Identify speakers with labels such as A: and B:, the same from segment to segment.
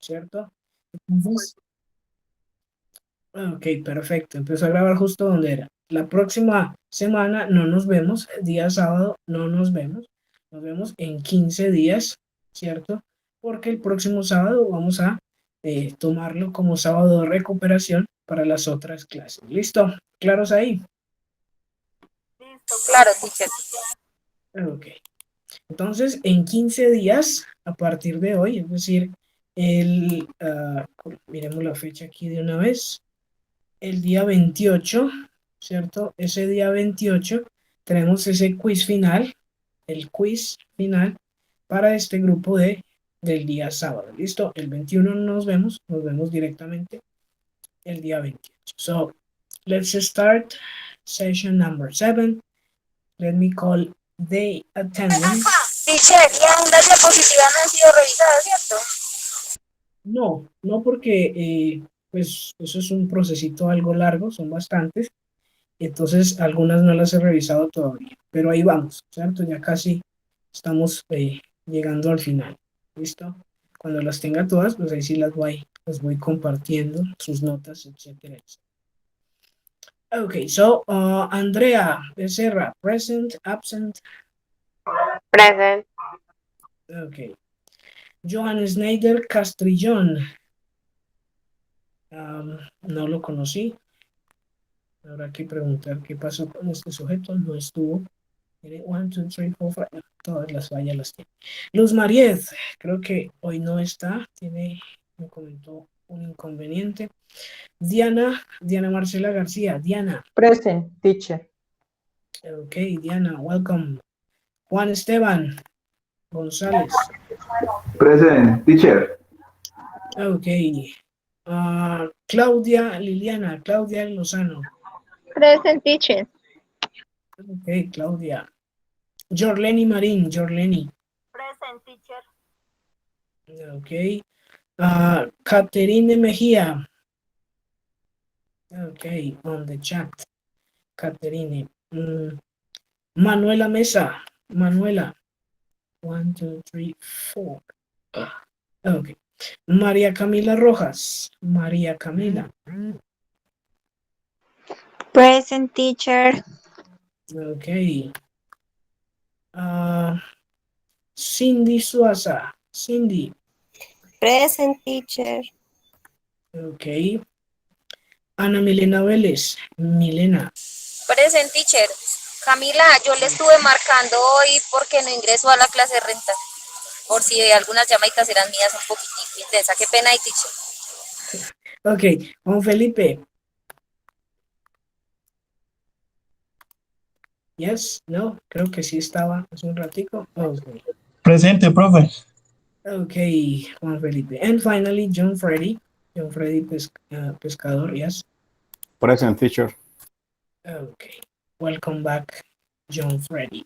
A: ¿cierto? Entonces, ok, perfecto. Empezó a grabar justo donde era. La próxima semana no nos vemos, día sábado no nos vemos. Nos vemos en 15 días, ¿cierto? Porque el próximo sábado vamos a tomarlo como sábado de recuperación para las otras clases. ¿Listo? ¿Claros ahí?
B: Listo, claro, teacher.
A: Ok. Entonces, en 15 días, a partir de hoy, es decir, miremos la fecha aquí de una vez, el día 28, ¿cierto? Ese día 28 tenemos ese quiz final, el quiz final para este grupo del día sábado. ¿Listo? El 21 nos vemos directamente el día 28. So, let's start session number 7. Let me call the attendance.
B: Teacher, y aún las diapositivas no han sido revisadas, ¿cierto?
A: No, no porque pues eso es un procesito algo largo, son bastantes, entonces algunas no las he revisado todavía, pero ahí vamos, ¿cierto? Ya casi estamos llegando al final, ¿listo? Cuando las tenga todas, pues ahí sí las voy compartiendo, sus notas, etcétera, etcétera. Okay, so Andrea Becerra, present, absent.
B: Present.
A: Okay. Johan Snyder Castrillón, no lo conocí. Habrá que preguntar qué pasó con este sujeto. No estuvo. Mire, 1, 2, 3, 4, 5. Todas las fallas las tiene. Luz Mariez, creo que hoy no está. Me comentó un inconveniente. Diana Marcela García. Diana.
C: Present, teacher.
A: Ok, Diana, welcome. Juan Esteban González.
D: Present, teacher.
A: Ok. Claudia Liliana. Claudia Lozano.
B: Present, teacher.
A: Ok, Claudia. Jorleni Marín. Jorleni.
B: Present, teacher.
A: Ok. Caterine Mejía. Ok, on the chat. Caterine. Manuela Mesa. Manuela. 1, 2, 3, 4. Ok. María Camila Rojas. María Camila.
B: Present, teacher.
A: Ok. Cindy Suaza. Cindy.
B: Present, teacher.
A: Ok. Ana Milena Vélez. Milena.
B: Present, teacher. Camila, yo le estuve marcando hoy porque no ingresó a la clase de renta. Por si algunas llamaditas eran mías un poquitico intensa. Qué pena hay, teacher.
A: Ok. Juan Felipe. Yes, no, creo que sí estaba hace un ratico. Okay.
E: Presente, profe.
A: Okay, Juan Felipe. And finally, John Freddy. John Freddy Pescador, yes.
F: Present, teacher.
A: Okay. Welcome back, John Freddy.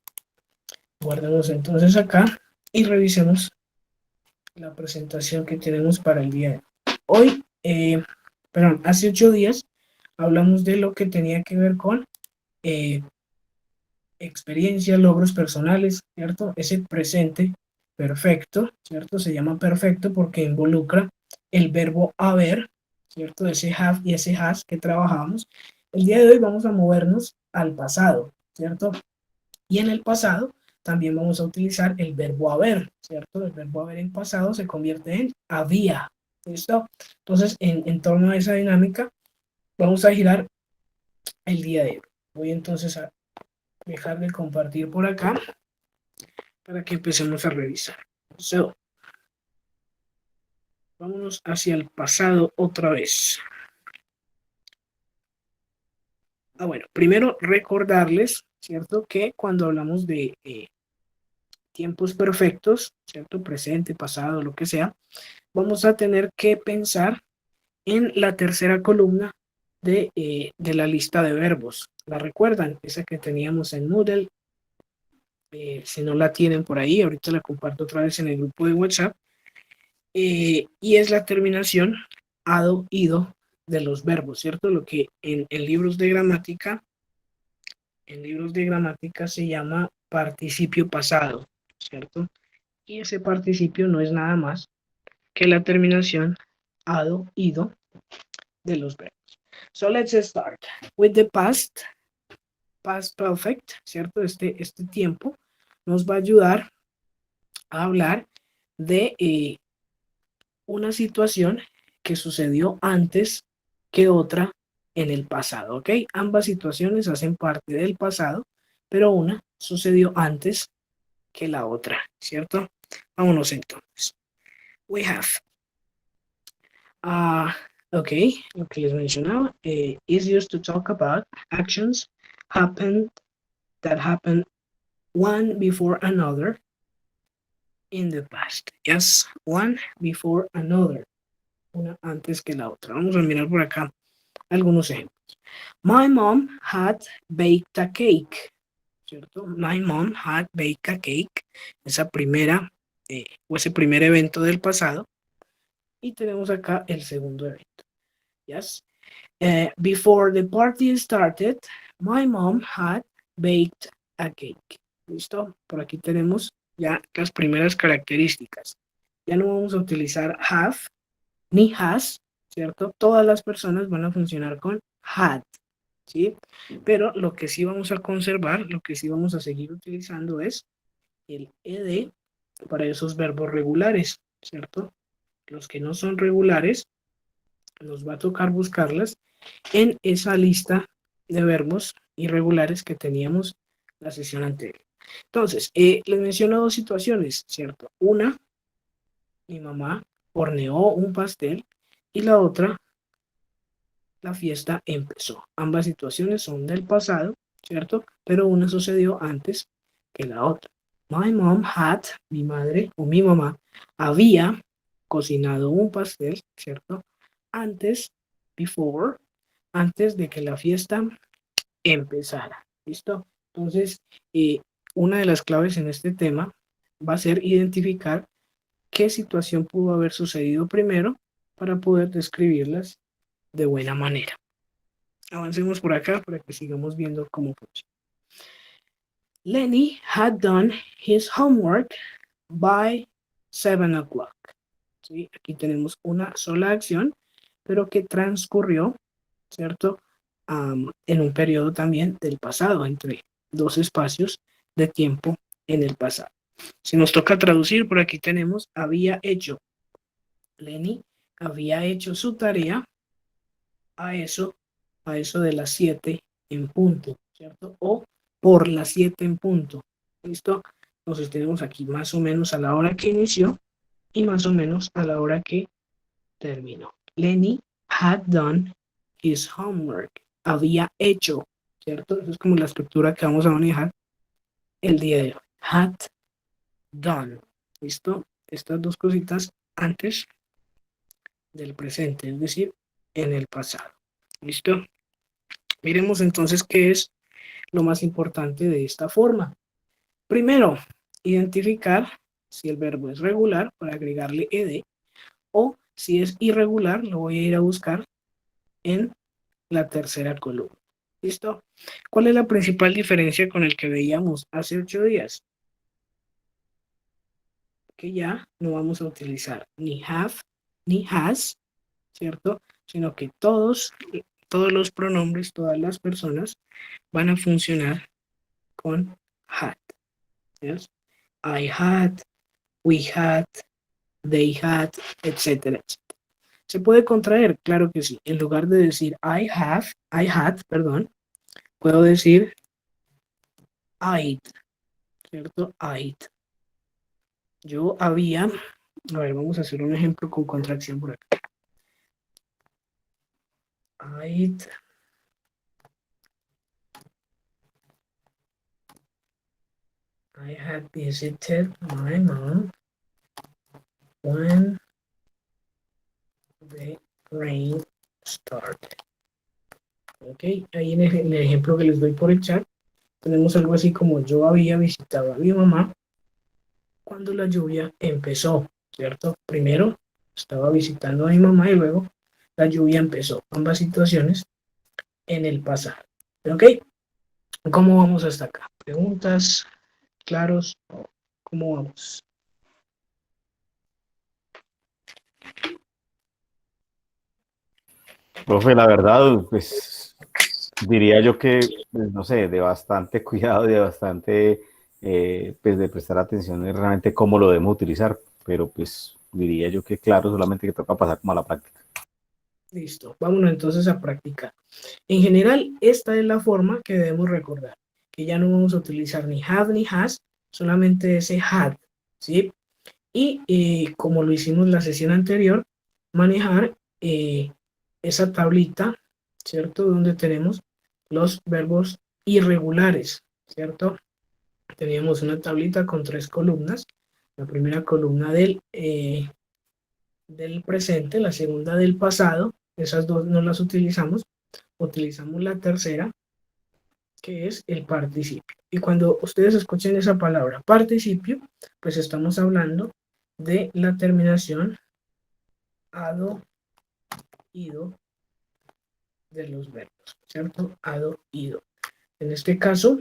A: Guardemos entonces acá y revisemos la presentación que tenemos para el día de hoy. Perdón, hace 8 días hablamos de lo que tenía que ver con experiencia, logros personales, ¿cierto? Ese presente perfecto, ¿cierto? Se llama perfecto porque involucra el verbo haber, ¿cierto? Ese have y ese has que trabajamos. El día de hoy vamos a movernos al pasado, ¿cierto? Y en el pasado también vamos a utilizar el verbo haber, ¿cierto? El verbo haber en pasado se convierte en había, ¿listo? Entonces, en torno a esa dinámica, vamos a girar el día de hoy. Voy entonces a dejar de compartir por acá para que empecemos a revisar. So, vámonos hacia el pasado otra vez. Bueno, primero recordarles, ¿cierto? Que cuando hablamos de tiempos perfectos, ¿cierto? Presente, pasado, lo que sea, vamos a tener que pensar en la tercera columna de la lista de verbos. ¿La recuerdan? Esa que teníamos en Moodle. Si no la tienen por ahí, ahorita la comparto otra vez en el grupo de WhatsApp. Y es la terminación ado, ido de los verbos, ¿cierto? Lo que en libros de gramática se llama participio pasado, ¿cierto? Y ese participio no es nada más que la terminación ado, ido de los verbos. So let's start with the past perfect, ¿cierto? Este tiempo nos va a ayudar a hablar de una situación que sucedió antes que otra en el pasado, ¿ok? Ambas situaciones hacen parte del pasado, pero una sucedió antes que la otra, ¿cierto? Vámonos entonces. We have, okay, lo que les mencionaba, is used to talk about actions that happened one before another in the past. Yes, one before another. Una antes que la otra. Vamos a mirar por acá algunos ejemplos. My mom had baked a cake. ¿Cierto? My mom had baked a cake. Esa primera o ese primer evento del pasado. Y tenemos acá el segundo evento. Yes. Before the party started, my mom had baked a cake. ¿Listo? Por aquí tenemos ya las primeras características. Ya no vamos a utilizar have ni has, ¿cierto? Todas las personas van a funcionar con had, ¿sí? Pero lo que sí vamos a conservar, lo que sí vamos a seguir utilizando es el ed para esos verbos regulares, ¿cierto? Los que no son regulares, nos va a tocar buscarlas en esa lista de verbos irregulares que teníamos la sesión anterior. Entonces, les menciono dos situaciones, ¿cierto? Una, mi mamá horneó un pastel y la otra, la fiesta empezó. Ambas situaciones son del pasado, ¿cierto? Pero una sucedió antes que la otra. My mom had, mi madre o mi mamá, había cocinado un pastel, ¿cierto? Antes, before, antes de que la fiesta empezara. ¿Listo? Entonces, una de las claves en este tema va a ser identificar qué situación pudo haber sucedido primero para poder describirlas de buena manera. Avancemos por acá para que sigamos viendo cómo funciona. Lenny had done his homework by 7 o'clock. ¿Sí? Aquí tenemos una sola acción, pero que transcurrió, ¿cierto? En un periodo también del pasado, entre dos espacios de tiempo en el pasado. Si nos toca traducir, por aquí tenemos había hecho. Lenny había hecho su tarea a eso de las 7 en punto, ¿cierto? O por las 7 en punto. ¿Listo? Entonces tenemos aquí más o menos a la hora que inició y más o menos a la hora que terminó. Lenny had done his homework. Había hecho, ¿cierto? Eso es como la estructura que vamos a manejar el día de hoy. Had done. ¿Listo? Estas dos cositas antes del presente, es decir, en el pasado. ¿Listo? Miremos entonces qué es lo más importante de esta forma. Primero, identificar si el verbo es regular para agregarle ed o si es irregular, lo voy a ir a buscar en la tercera columna. ¿Listo? ¿Cuál es la principal diferencia con el que veíamos hace 8 días? Que ya no vamos a utilizar ni have ni has, ¿cierto? Sino que todos los pronombres, todas las personas van a funcionar con had. ¿Yes? I had, we had, they had, etcétera, etcétera. ¿Se puede contraer? Claro que sí. En lugar de decir I had, perdón, puedo decir I'd, ¿cierto? I'd. Yo había, a ver, vamos a hacer un ejemplo con contracción por acá. I had visited my mom when the rain started. Ok, ahí en el ejemplo que les doy por el chat, tenemos algo así como yo había visitado a mi mamá cuando la lluvia empezó, ¿cierto? Primero estaba visitando a mi mamá y luego la lluvia empezó. Ambas situaciones en el pasado. ¿Ok? ¿Cómo vamos hasta acá? ¿Preguntas? ¿Claros? ¿Cómo vamos?
F: Profe, la verdad, pues diría yo que, pues, no sé, de bastante cuidado, de bastante, pues de prestar atención en realmente cómo lo debemos utilizar, pero pues diría yo que claro, solamente que toca pasar como a la práctica.
A: Listo, vámonos entonces a practicar. En general, esta es la forma que debemos recordar, que ya no vamos a utilizar ni have ni has, solamente ese had, ¿sí? Y como lo hicimos en la sesión anterior, manejar esa tablita, ¿cierto? Donde tenemos los verbos irregulares, ¿cierto? Teníamos una tablita con 3 columnas. La primera columna del presente, la segunda del pasado. Esas dos no las utilizamos. Utilizamos la tercera, que es el participio. Y cuando ustedes escuchen esa palabra participio, pues estamos hablando de la terminación ado, ido de los verbos, ¿cierto? Ado, ido. En este caso,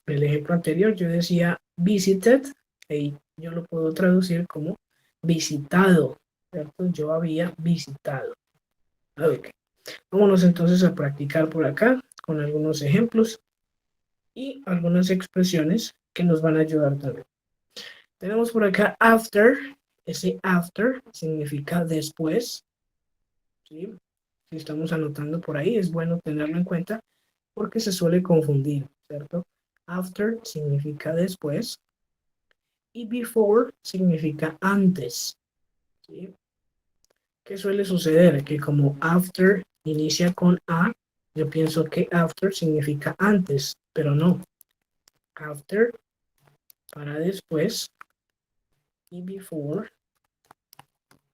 A: el ejemplo anterior yo decía visited, y yo lo puedo traducir como visitado, ¿cierto? Yo había visitado. Ok. Vámonos entonces a practicar por acá con algunos ejemplos y algunas expresiones que nos van a ayudar también. Tenemos por acá after. Ese after significa después, ¿sí? Si estamos anotando por ahí, es bueno tenerlo en cuenta porque se suele confundir, ¿cierto? After significa después y before significa antes, ¿sí? ¿Qué suele suceder? Que como after inicia con a, yo pienso que after significa antes, pero no. After para después y before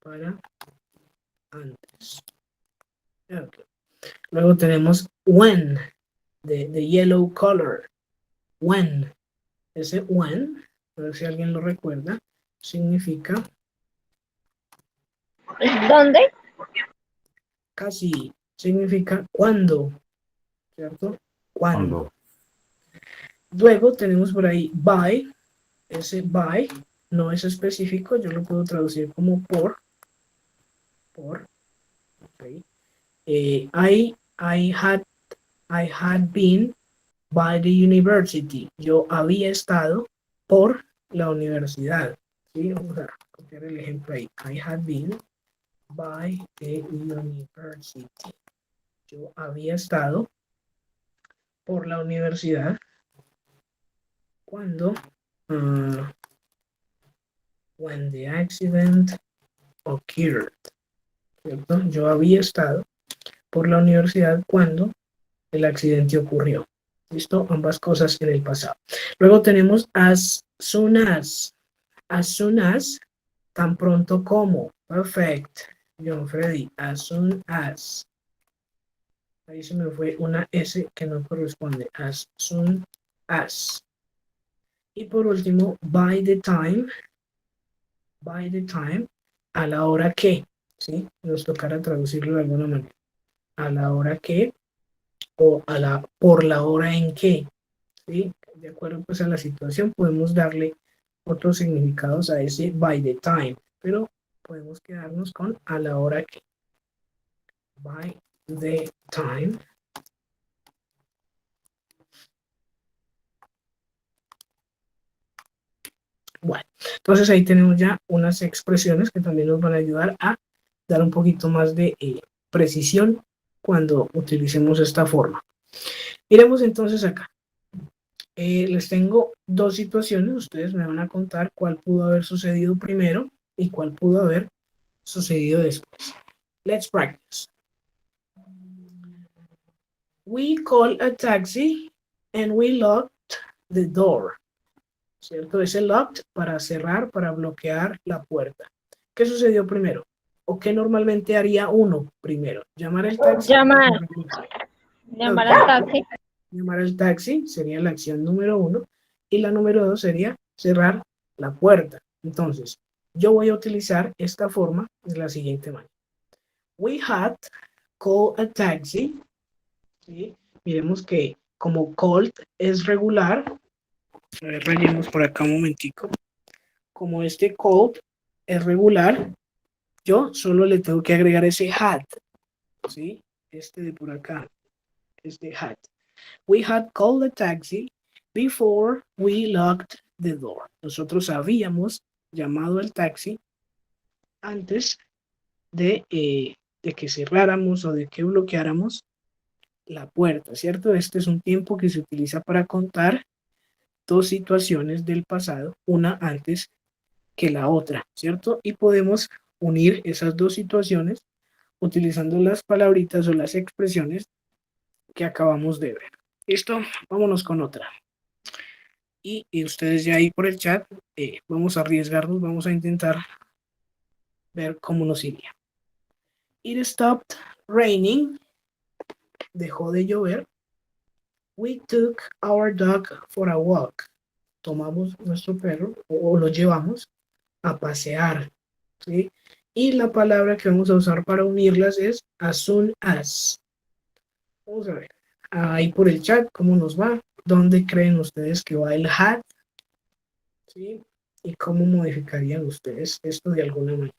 A: para antes. Okay. Luego tenemos when, the yellow color. When. Ese when, a ver si alguien lo recuerda, significa
B: ¿Dónde?
A: casi, significa cuando, ¿cierto? Cuando.
F: Cuando,
A: Luego tenemos por ahí by. Ese by no es específico, yo lo puedo traducir como por, okay. I had been by the university. Yo había estado por la universidad. ¿Sí? Vamos a copiar el ejemplo ahí. I had been by the university. Yo había estado por la universidad cuando when the accident occurred. ¿Cierto? Yo había estado por la universidad cuando el accidente ocurrió. ¿Listo? Ambas cosas en el pasado. Luego tenemos as soon as. As soon as, tan pronto como. Perfect. John Freddy, as soon as. Ahí se me fue una S que no corresponde. As soon as. Y por último, by the time. By the time, a la hora que. ¿Sí? Nos tocará traducirlo de alguna manera. A la hora que o por la hora en que, ¿sí? De acuerdo pues a la situación podemos darle otros significados a ese by the time, pero podemos quedarnos con a la hora que. By the time. Bueno, entonces ahí tenemos ya unas expresiones que también nos van a ayudar a dar un poquito más de precisión cuando utilicemos esta forma. Miremos entonces acá. Les tengo dos situaciones, ustedes me van a contar cuál pudo haber sucedido primero y cuál pudo haber sucedido después. Let's practice. We called a taxi and we locked the door. ¿Cierto? Ese locked para cerrar, para bloquear la puerta. ¿Qué sucedió primero? ¿O qué normalmente haría uno primero? ¿Llamar al taxi?
B: Llamar al taxi.
A: Llamar al taxi sería la acción número 1 y la número 2 sería cerrar la puerta. Entonces, yo voy a utilizar esta forma de la siguiente manera. We had called a taxi. ¿Sí? Miremos que como called es regular, a ver, rayemos por acá un momentico. Como este called es regular, yo solo le tengo que agregar ese had. ¿Sí? este de por acá, este had. We had called a taxi before we locked the door. Nosotros habíamos llamado al taxi antes de que cerráramos o de que bloqueáramos la puerta, ¿cierto? Este es un tiempo que se utiliza para contar dos situaciones del pasado, una antes que la otra, ¿cierto? Y podemos unir esas dos situaciones utilizando las palabritas o las expresiones que acabamos de ver. ¿Listo? Vámonos con otra. Y ustedes ya ahí por el chat, vamos a arriesgarnos, vamos a intentar ver cómo nos iría. It stopped raining. Dejó de llover. We took our dog for a walk. Tomamos nuestro perro o lo llevamos a pasear, ¿sí? Y la palabra que vamos a usar para unirlas es as soon as. Vamos a ver ahí por el chat cómo nos va, dónde creen ustedes que va el had, ¿sí? Y cómo modificarían ustedes esto de alguna manera.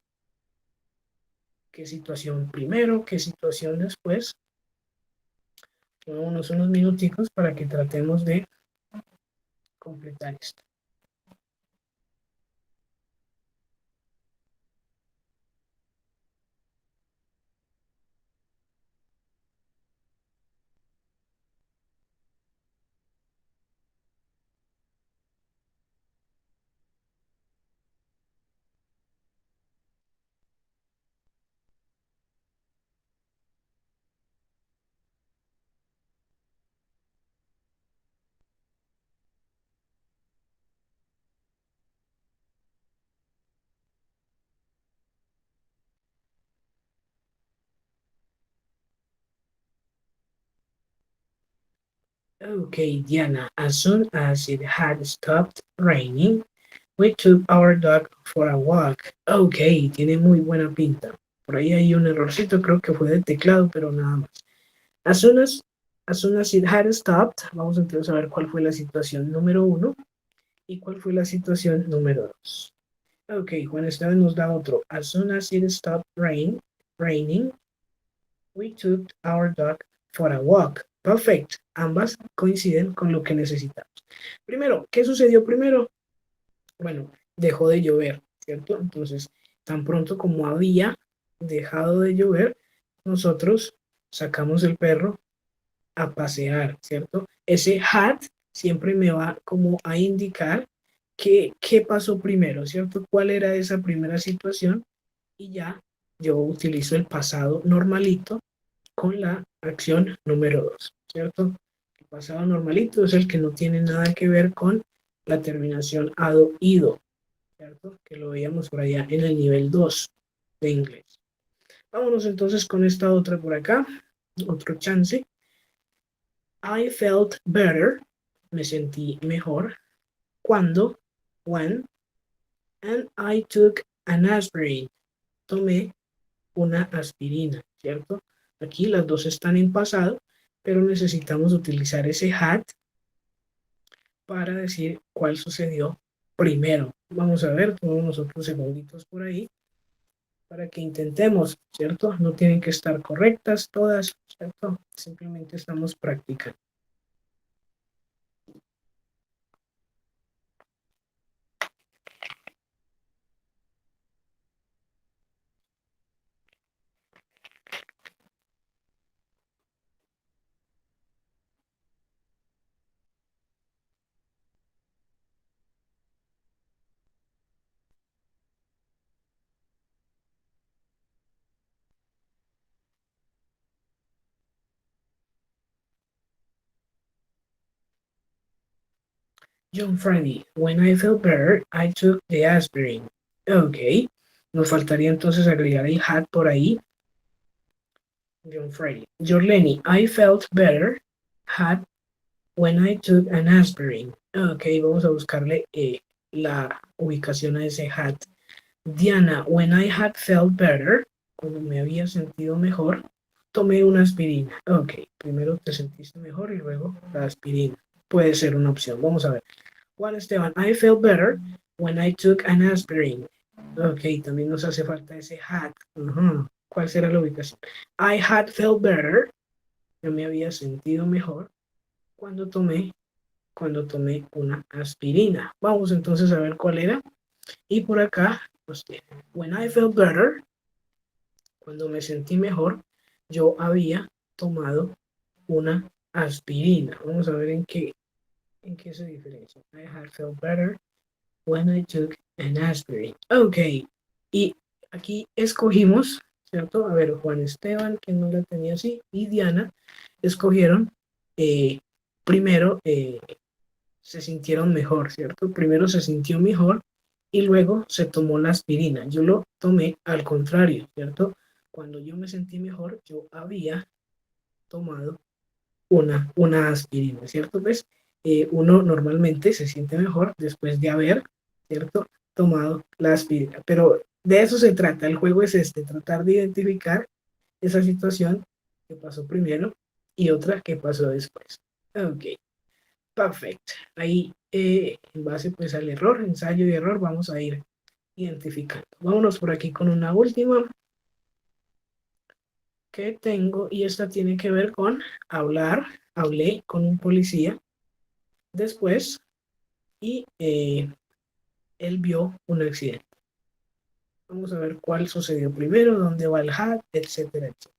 A: ¿Qué situación primero? ¿Qué situación después? Tomémonos unos minuticos para que tratemos de completar esto. Okay, Diana, as soon as it had stopped raining, we took our dog for a walk. Okay, tiene muy buena pinta. Por ahí hay un errorcito, creo que fue de teclado, pero nada más. As soon as it had stopped, vamos entonces a ver cuál fue la situación número 1 y cuál fue la situación número 2. Ok, Juan Esteban nos da otro. As soon as it stopped raining, we took our dog for a walk. Perfect. Ambas coinciden con lo que necesitamos. Primero, ¿qué sucedió primero? Bueno, dejó de llover, ¿cierto? Entonces, tan pronto como había dejado de llover, nosotros sacamos el perro a pasear, ¿cierto? Ese had siempre me va como a indicar qué pasó primero, ¿cierto? ¿Cuál era esa primera situación? Y ya yo utilizo el pasado normalito con la acción número 2, ¿cierto? El pasado normalito es el que no tiene nada que ver con la terminación ado, ido, ¿cierto? Que lo veíamos por allá en el nivel 2 de inglés. Vámonos entonces con esta otra por acá, otro chance. I felt better, me sentí mejor, cuando, when, and I took an aspirin, tomé una aspirina, ¿cierto? Aquí las dos están en pasado, pero necesitamos utilizar ese had para decir cuál sucedió primero. Vamos a ver, tomamos otros segunditos por ahí para que intentemos, ¿cierto? No tienen que estar correctas todas, ¿cierto? Simplemente estamos practicando. John Freddy, when I felt better, I took the aspirin. Ok, nos faltaría entonces agregar el had por ahí. John Freddy. Jorleni, I felt better, had, when I took an aspirin. Ok, vamos a buscarle la ubicación a ese had. Diana, when I had felt better, cuando me había sentido mejor, tomé una aspirina. Ok, primero te sentiste mejor y luego la aspirina. Puede ser una opción. Vamos a ver. Juan Esteban, I felt better when I took an aspirin. Ok, también nos hace falta ese had. ¿Cuál será la ubicación? I had felt better. Yo me había sentido mejor cuando tomé, una aspirina. Vamos entonces a ver cuál era. Y por acá, pues, when I felt better, cuando me sentí mejor, yo había tomado una aspirina. Vamos a ver en qué se diferencia. I had felt better when I took an aspirin. Ok, y aquí escogimos, ¿cierto? A ver, Juan Esteban, que no la tenía así, y Diana escogieron primero, se sintieron mejor, ¿cierto? Primero se sintió mejor y luego se tomó la aspirina. Yo lo tomé al contrario, ¿cierto? Cuando yo me sentí mejor, yo había tomado una aspirina, ¿cierto? Pues uno normalmente se siente mejor después de haber, ¿cierto? Tomado la aspirina. Pero de eso se trata. El juego es este, tratar de identificar esa situación que pasó primero y otra que pasó después. Ok, perfecto. Ahí, en base pues al error, ensayo y error, vamos a ir identificando. Vámonos por aquí con una última que tengo y esta tiene que ver con hablar. Hablé con un policía después y él vio un accidente. Vamos a ver cuál sucedió primero, dónde va el hat, etcétera, etcétera.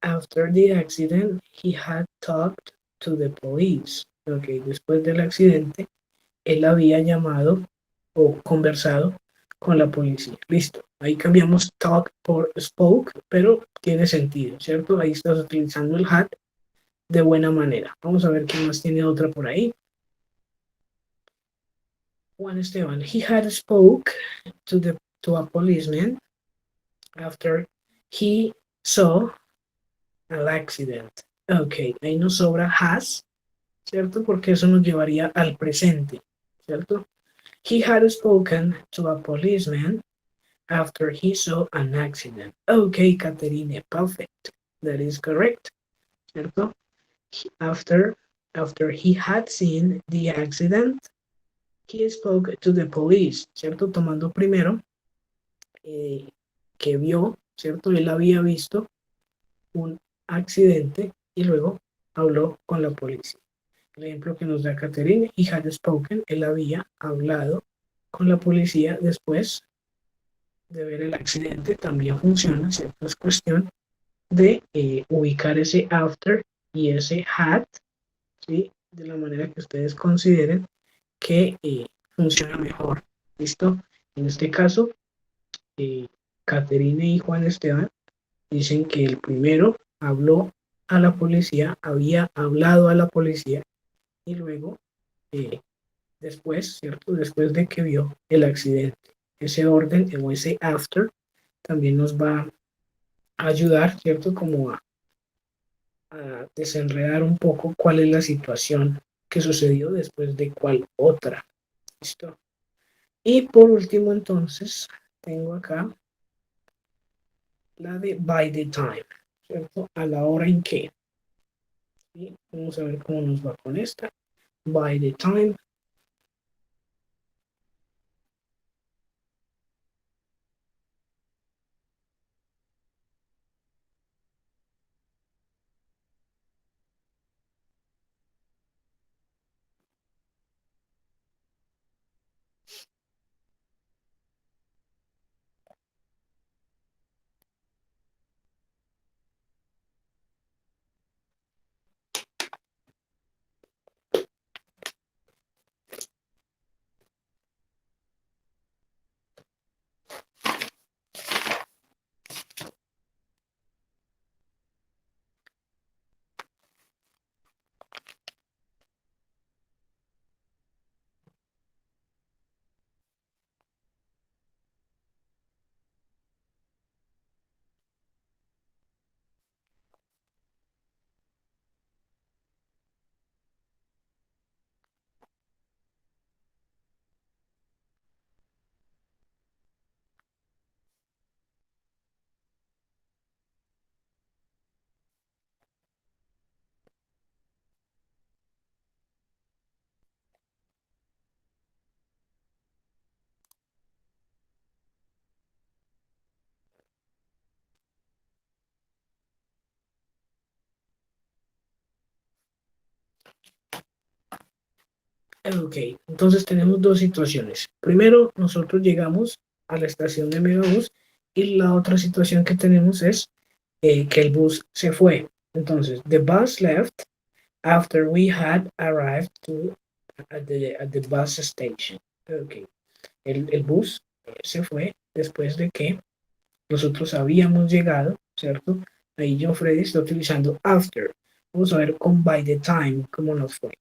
A: After the accident, he had talked to the police. Ok, después del accidente, él había llamado o conversado con la policía. Listo. Ahí cambiamos talk por spoke, pero tiene sentido, ¿cierto? Ahí estás utilizando el had de buena manera. Vamos a ver quién más tiene otra por ahí. Juan Esteban. He had spoke to a policeman after he saw an accident. Ok, ahí nos sobra has, ¿cierto? Porque eso nos llevaría al presente, ¿cierto? He had spoken to a policeman after he saw an accident. Okay, Caterine, perfect. That is correct, ¿cierto? After, after he had seen the accident, he spoke to the police, ¿cierto? Tomando primero que vio, ¿cierto? Él había visto un accidente y luego habló con la policía. El ejemplo que nos da Caterine, he had spoken, él había hablado con la policía después de ver el accidente, también funciona, ¿cierto? Es cuestión de ubicar ese after y ese had, ¿sí? De la manera que ustedes consideren que funciona mejor. ¿Listo? En este caso, Caterine y Juan Esteban dicen que el primero habló a la policía, había hablado a la policía y luego, después, ¿cierto? Después de que vio el accidente. Ese orden o ese after también nos va a ayudar, ¿cierto? Como a desenredar un poco cuál es la situación que sucedió después de cuál otra. ¿Listo? Y por último, entonces, tengo acá la de by the time, ¿cierto? A la hora en que. ¿Sí? Vamos a ver cómo nos va con esta. By the time. Ok, entonces tenemos dos situaciones. Primero, nosotros llegamos a la estación de Megabús y la otra situación que tenemos es que el bus se fue. Entonces, the bus left after we had arrived at the bus station. Okay. El bus se fue después de que nosotros habíamos llegado, ¿cierto? Ahí John Freddy está utilizando after. Vamos a ver con by the time, cómo nos fue.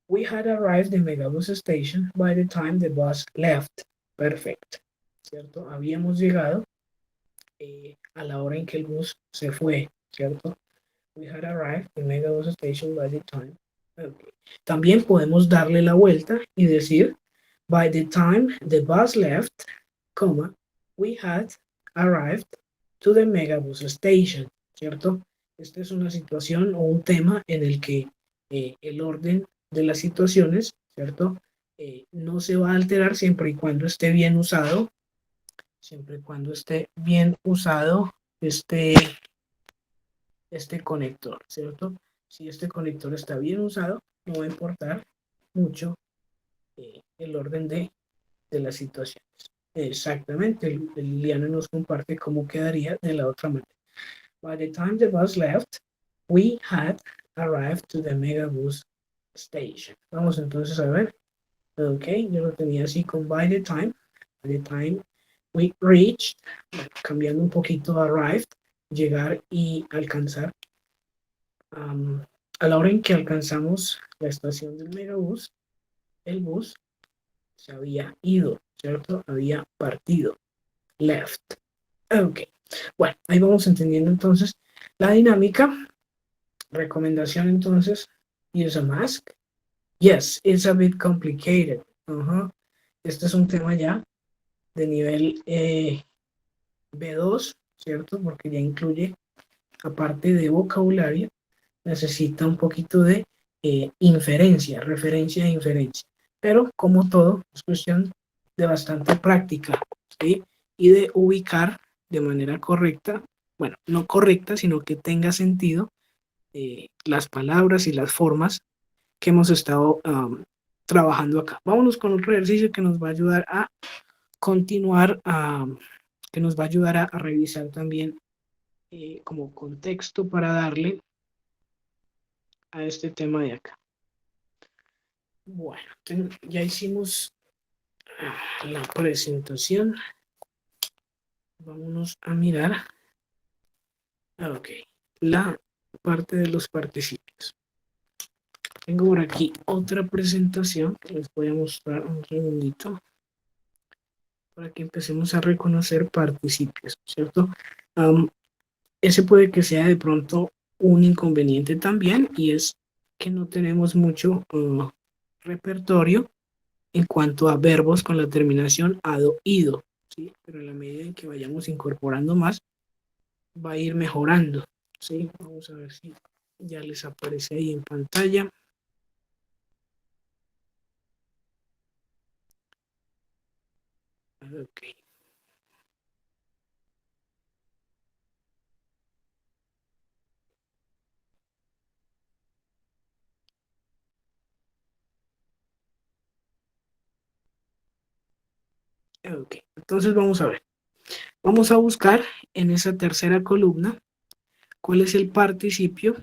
A: We had arrived in Megabus station by the time the bus left. Perfecto, ¿cierto? Habíamos llegado a la hora en que el bus se fue, ¿cierto? We had arrived in Megabus station by the time. Okay. También podemos darle la vuelta y decir by the time the bus left, comma, we had arrived to the Megabus station, ¿cierto? Esta es una situación o un tema en el que el orden de las situaciones, ¿cierto? No se va a alterar siempre y cuando esté bien usado, siempre y cuando esté bien usado este conector, ¿cierto? Si este conector está bien usado, no va a importar mucho el orden de las situaciones. Exactamente, Liliana nos comparte cómo quedaría de la otra manera. By the time the bus left, we had arrived to the Megabus station. Vamos entonces a ver. Ok, yo lo tenía así con by the time we reached, cambiando un poquito arrived, llegar y alcanzar. A la hora en que alcanzamos la estación del Megabus, el bus se había ido, ¿cierto? Había partido, left. Ok, bueno, ahí vamos entendiendo entonces la dinámica. Recomendación entonces, use a mask. Yes, it's a bit complicated. Este es un tema ya de nivel B2, ¿cierto? Porque ya incluye, aparte de vocabulario, necesita un poquito de inferencia, referencia e inferencia. Pero como todo, es cuestión de bastante práctica, ¿sí? Y de ubicar de manera correcta, bueno, no correcta, sino que tenga sentido las palabras y las formas que hemos estado trabajando acá. Vámonos con otro ejercicio que nos va a ayudar a continuar, que nos va a ayudar a revisar también como contexto para darle a este tema de acá. Bueno, ya hicimos la presentación. Vámonos a mirar. Ok, la parte de los participios. Tengo por aquí otra presentación que les voy a mostrar un segundito para que empecemos a reconocer participios, ¿cierto? Ese puede que sea de pronto un inconveniente también, y es que no tenemos mucho repertorio en cuanto a verbos con la terminación ado, ido, ¿sí? Pero en la medida en que vayamos incorporando más, va a ir mejorando, ¿sí? Vamos a ver si ya les aparece ahí en pantalla. Ok. Ok, entonces vamos a ver. Vamos a buscar en esa tercera columna cuál es el participio,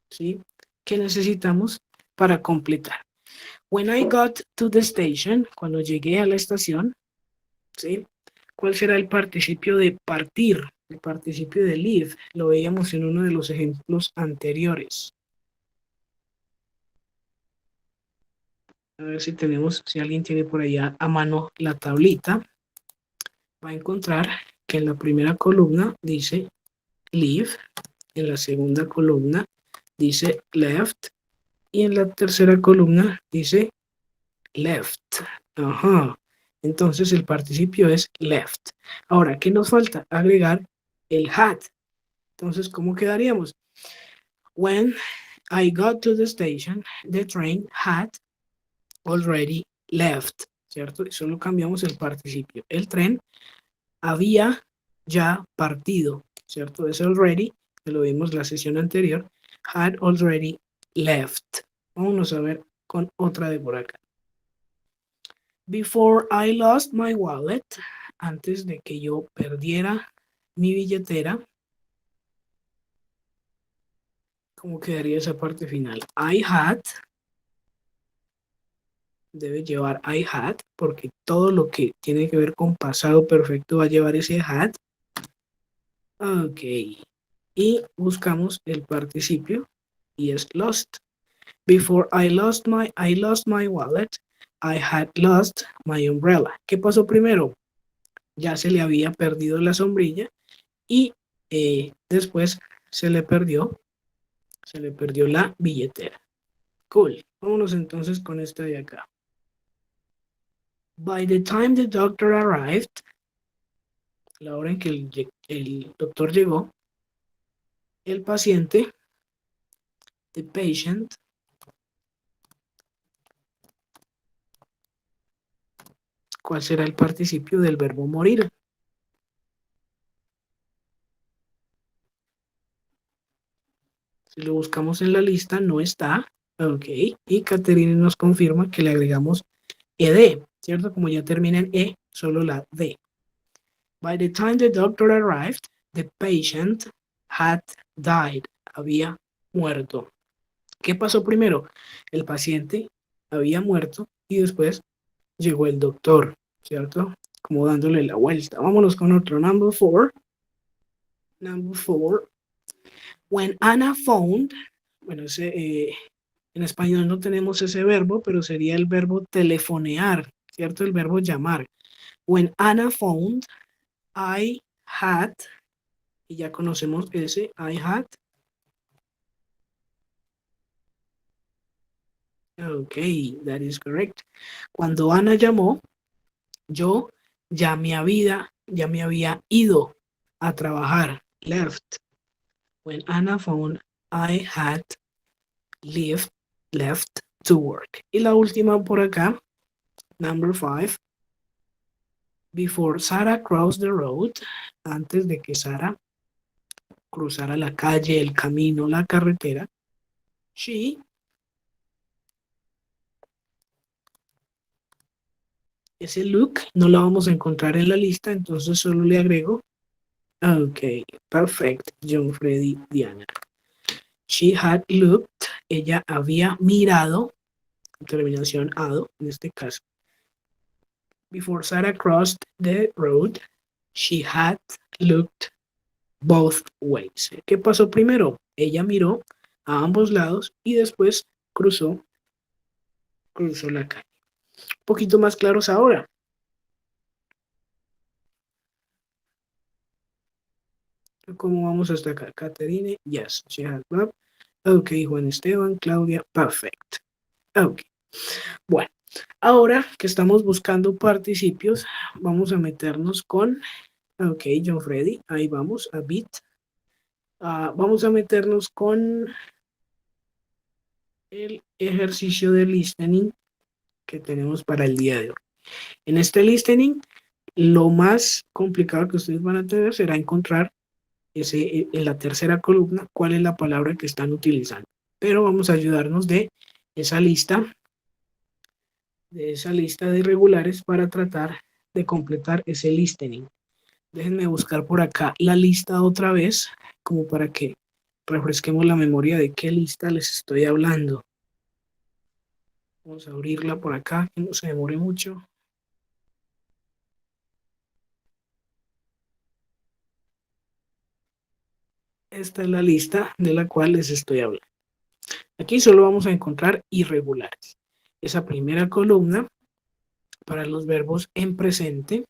A: ¿sí?, que necesitamos para completar. When I got to the station, cuando llegué a la estación, ¿sí?, ¿cuál será el participio de partir? El participio de leave. Lo veíamos en uno de los ejemplos anteriores. A ver si tenemos, si alguien tiene por allá a mano la tablita, va a encontrar que en la primera columna dice leave, en la segunda columna dice left y en la tercera columna dice left. Ajá. Entonces el participio es left. Ahora, ¿qué nos falta? Agregar el had. Entonces, ¿cómo quedaríamos? When I got to the station, the train had already left, ¿cierto? Y solo cambiamos el participio. El tren había ya partido, ¿cierto? Es already, que lo vimos la sesión anterior, had already left. Vamos a ver con otra de por acá. Before I lost my wallet, antes de que yo perdiera mi billetera, ¿cómo quedaría esa parte final? I had, debe llevar I had, porque todo lo que tiene que ver con pasado perfecto va a llevar ese had. Ok. Y buscamos el participio y es lost. Before I lost my wallet, I had lost my umbrella. ¿Qué pasó primero? Ya se le había perdido la sombrilla y después se le perdió la billetera. Cool. Vámonos entonces con esta de acá. By the time the doctor arrived, la hora en que el doctor llegó, el paciente, the patient, ¿cuál será el participio del verbo morir? Si lo buscamos en la lista, no está. Ok. Y Caterine nos confirma que le agregamos ed, ¿cierto? Como ya termina en e, solo la d. By the time the doctor arrived, the patient had died. Había muerto. ¿Qué pasó primero? El paciente había muerto y después llegó el doctor, ¿cierto? Como dándole la vuelta. Vámonos con otro. Number 4. Number 4. When Anna found, bueno, en español no tenemos ese verbo, pero sería el verbo telefonear, ¿cierto? El verbo llamar. When Anna found, I had, y ya conocemos ese I had. Ok, that is correct. Cuando Ana llamó, yo ya me había ido a trabajar, left. When Anna phoned, I had left to work. Y la última por acá, number 5. Before Sarah crossed the road, antes de que Sara cruzara la calle, el camino, la carretera, she, ese look no lo vamos a encontrar en la lista, entonces solo le agrego, ok, perfect, John Freddy Diana. She had looked, ella había mirado, terminación ado en este caso. Before Sarah crossed the road, she had looked both ways. ¿Qué pasó primero? Ella miró a ambos lados y después cruzó la calle. Un poquito más claros ahora. ¿Cómo vamos hasta acá? Caterine, yes, she had loved. Ok, Juan Esteban, Claudia, perfect. Ok, bueno, ahora que estamos buscando participios, vamos a meternos con, ok, John Freddy, ahí vamos, a bit. Vamos a meternos con el ejercicio de listening que tenemos para el día de hoy. En este listening, lo más complicado que ustedes van a tener será encontrar en la tercera columna cuál es la palabra que están utilizando. Pero vamos a ayudarnos de esa lista de irregulares para tratar de completar ese listening. Déjenme buscar por acá la lista otra vez, como para que refresquemos la memoria de qué lista les estoy hablando. Vamos a abrirla por acá, que no se demore mucho. Esta es la lista de la cual les estoy hablando. Aquí solo vamos a encontrar irregulares. Esa primera columna para los verbos en presente,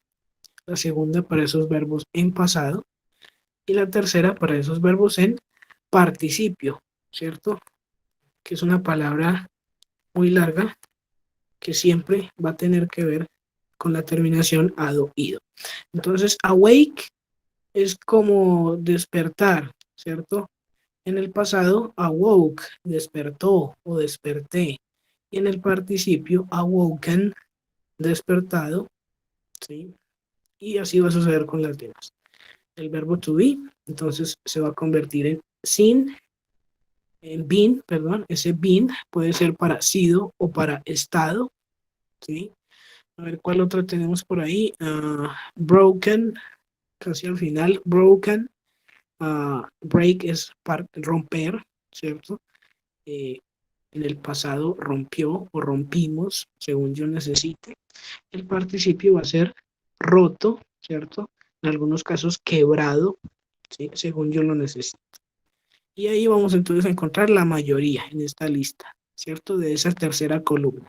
A: la segunda para esos verbos en pasado y la tercera para esos verbos en participio, ¿cierto? Que es una palabra muy larga que siempre va a tener que ver con la terminación ado, ido. Entonces, awake es como despertar, ¿cierto? En el pasado, awoke, despertó o desperté. Y en el participio, awoken, despertado, ¿sí? Y así va a suceder con las demás. El verbo to be, entonces se va a convertir en sin, en been, perdón. Ese been puede ser para sido o para estado, ¿sí? A ver, ¿cuál otra tenemos por ahí? Broken, casi al final. Broken. Break es romper, ¿cierto? Eh, en el pasado rompió o rompimos, según yo necesite. El participio va a ser roto, ¿cierto? En algunos casos quebrado, ¿sí? Según yo lo necesito. Y ahí vamos entonces a encontrar la mayoría en esta lista, ¿cierto? De esa tercera columna.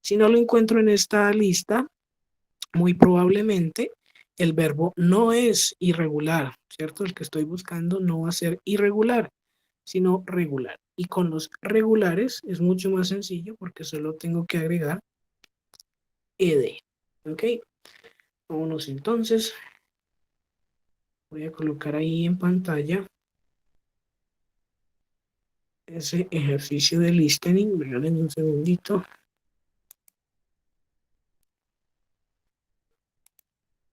A: Si no lo encuentro en esta lista, muy probablemente el verbo no es irregular, ¿cierto? El que estoy buscando no va a ser irregular, sino regular. Y con los regulares es mucho más sencillo porque solo tengo que agregar ed. ¿Ok? Vámonos entonces. Voy a colocar ahí en pantalla ese ejercicio de listening. Regalen un segundito.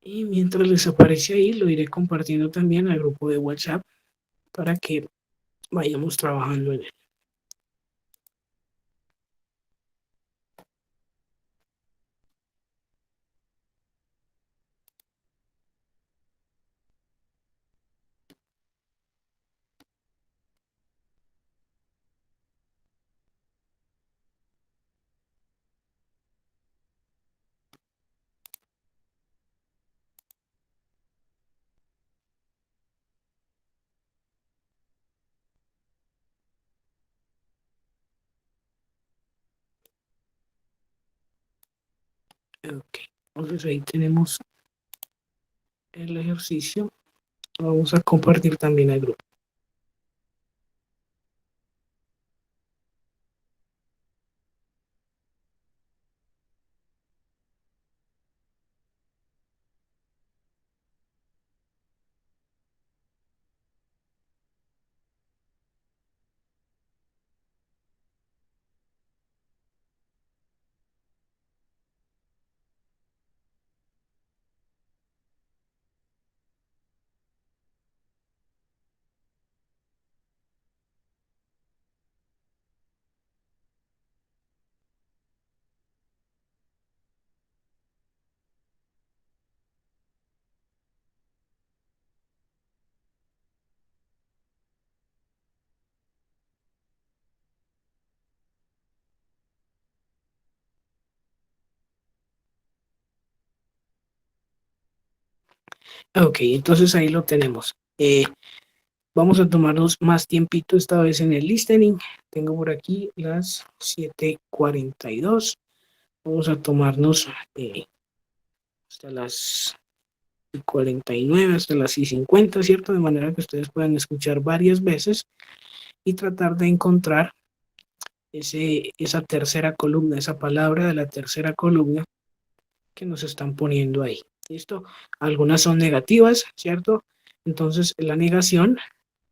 A: Y mientras les aparece ahí, lo iré compartiendo también al grupo de WhatsApp para que vayamos trabajando en él. Ok, entonces ahí tenemos el ejercicio. Vamos a compartir también al grupo. Ok, entonces ahí lo tenemos. Vamos a tomarnos más tiempito esta vez en el listening. Tengo por aquí las 7:42. Vamos a tomarnos hasta las 49, hasta las 50, ¿cierto? De manera que ustedes puedan escuchar varias veces y tratar de encontrar esa tercera columna, esa palabra de la tercera columna que nos están poniendo ahí. ¿Listo? Algunas son negativas, ¿cierto? Entonces, la negación,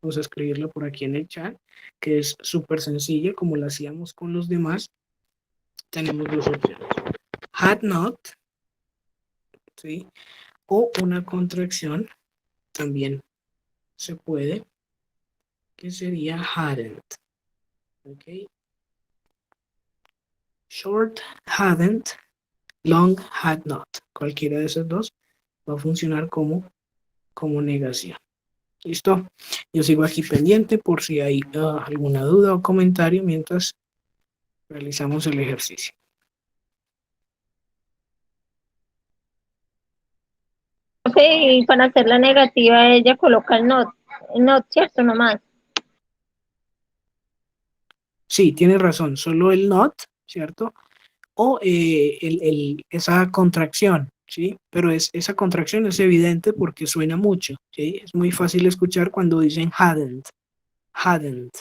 A: vamos a escribirlo por aquí en el chat, que es súper sencilla, como lo hacíamos con los demás. Tenemos dos opciones. Had not, ¿sí? O una contracción, también se puede, que sería hadn't. ¿Ok? Short, hadn't, long, had not. Cualquiera de esas dos va a funcionar como negación. ¿Listo? Yo sigo aquí pendiente por si hay alguna duda o comentario mientras realizamos el ejercicio.
C: Profe, y para hacer la negativa ella coloca el not, ¿cierto? Nomás.
A: Sí, tiene razón, solo el not, ¿cierto? O esa contracción, ¿sí? Pero esa contracción es evidente porque suena mucho, ¿sí? Es muy fácil escuchar cuando dicen hadn't, hadn't.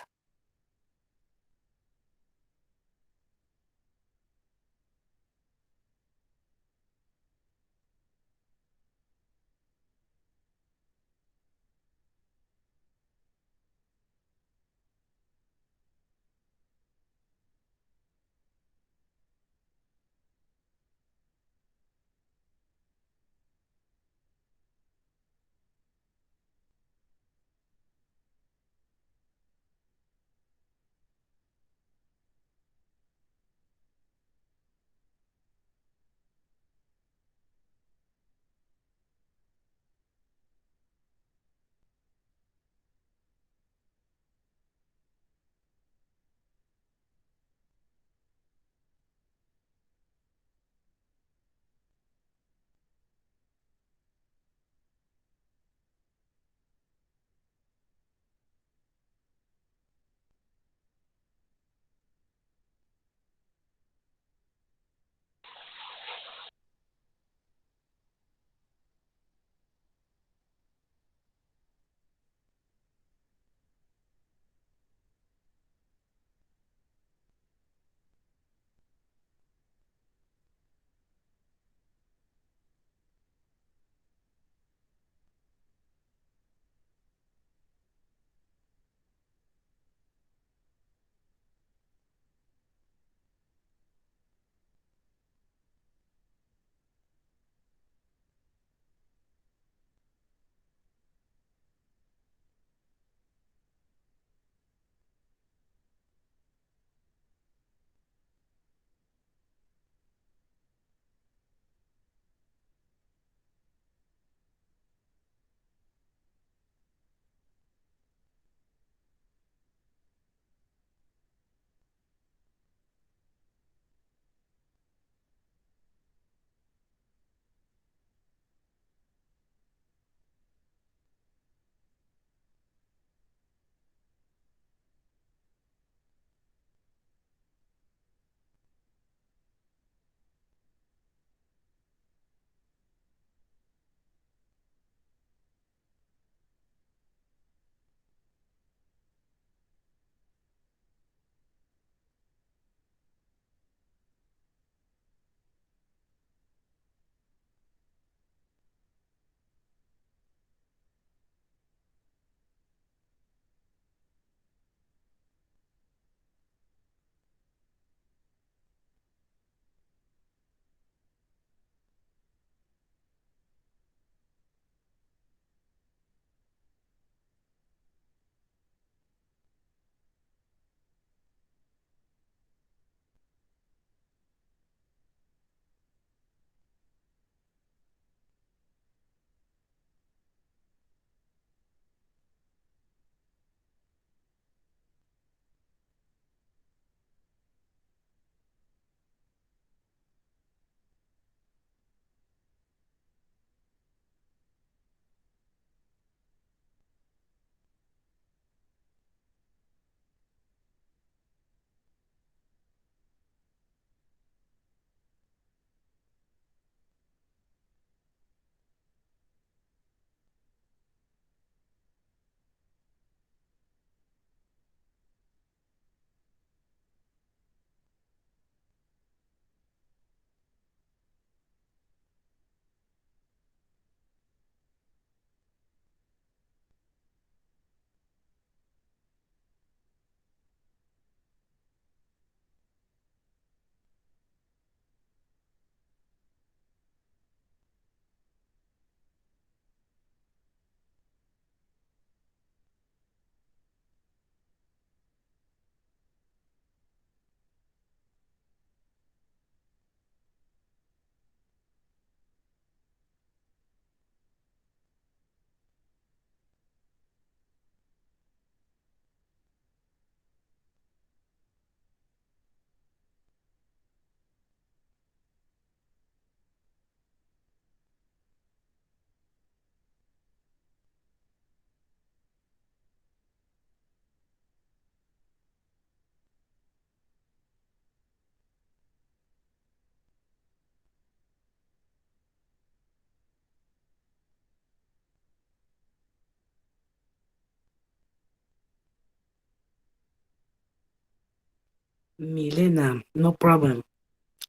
A: Milena, no problem.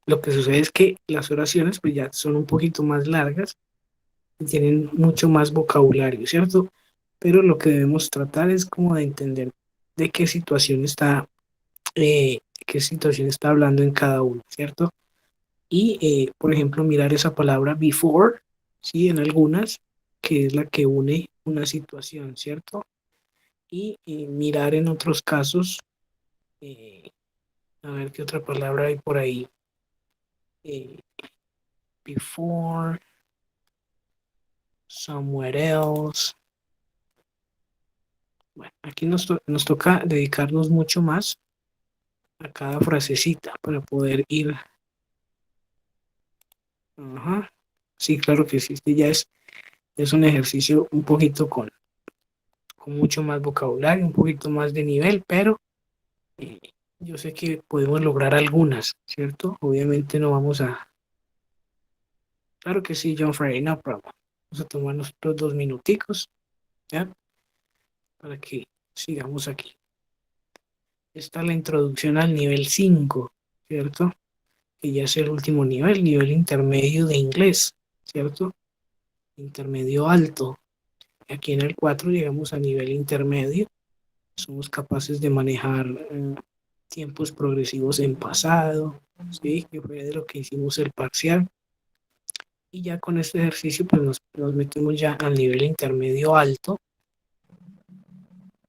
A: Lo que sucede es que las oraciones pues ya son un poquito más largas y tienen mucho más vocabulario, ¿cierto? Pero lo que debemos tratar es como de entender de qué situación está hablando en cada uno, ¿cierto? Y, por ejemplo, mirar esa palabra before, ¿sí? En algunas, que es la que une una situación, ¿cierto? Y mirar en otros casos, eh, a ver qué otra palabra hay por ahí. eh, Before, somewhere else. Bueno, aquí nos toca dedicarnos mucho más a cada frasecita para poder ir. Ajá. Sí, claro que sí. Este ya es un ejercicio un poquito con mucho más vocabulario, un poquito más de nivel, pero eh, yo sé que podemos lograr algunas, ¿cierto? Obviamente no vamos a. Claro que sí, John Frey, no problem. Vamos a tomar nosotros 2 minuticos, ¿ya? Para que sigamos aquí. Está la introducción al nivel 5, ¿cierto? Que ya es el último nivel intermedio de inglés, ¿cierto? Intermedio alto. Aquí en el 4 llegamos a nivel intermedio. Somos capaces de manejar tiempos progresivos en pasado, ¿sí? Que fue de lo que hicimos el parcial. Y ya con este ejercicio pues nos metemos ya al nivel intermedio alto,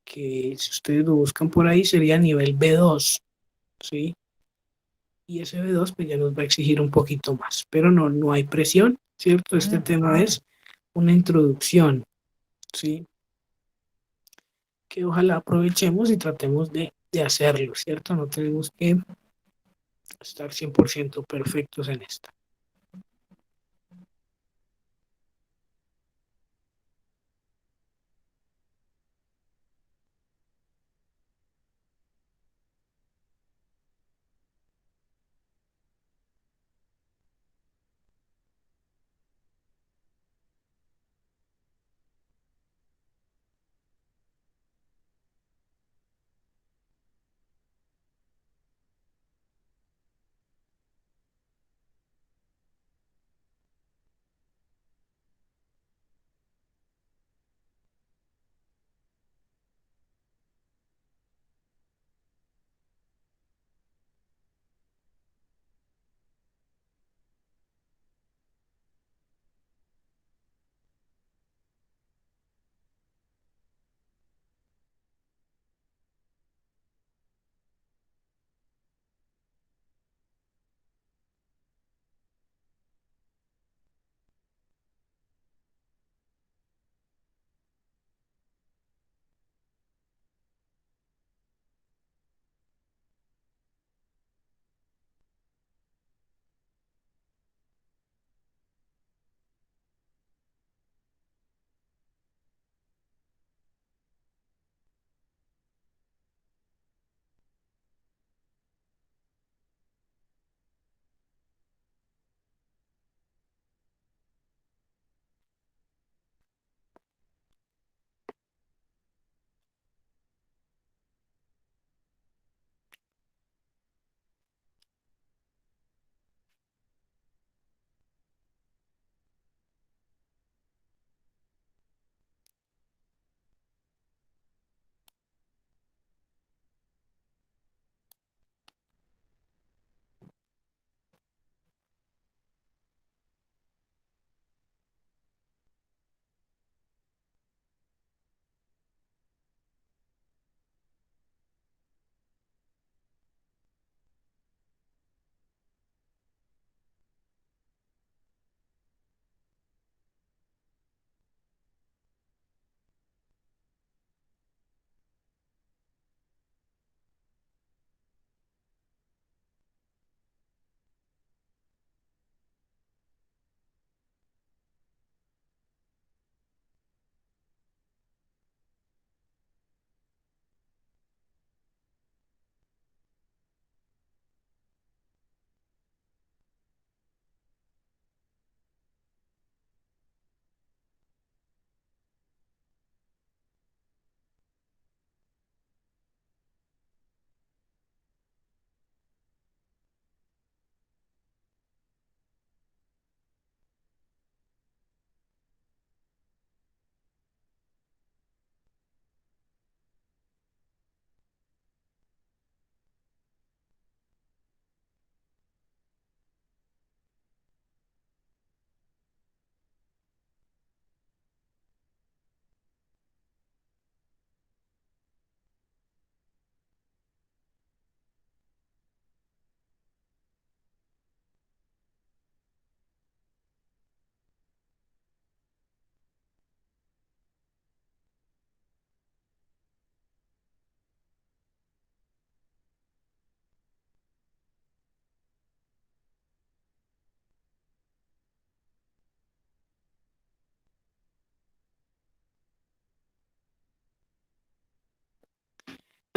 A: que si ustedes lo buscan por ahí sería nivel B2, ¿sí? Y ese B2 pues ya nos va a exigir un poquito más, pero no hay presión, ¿cierto? Este tema es una introducción, ¿sí? Que ojalá aprovechemos y tratemos de hacerlo, ¿cierto? No tenemos que estar 100% perfectos en esto.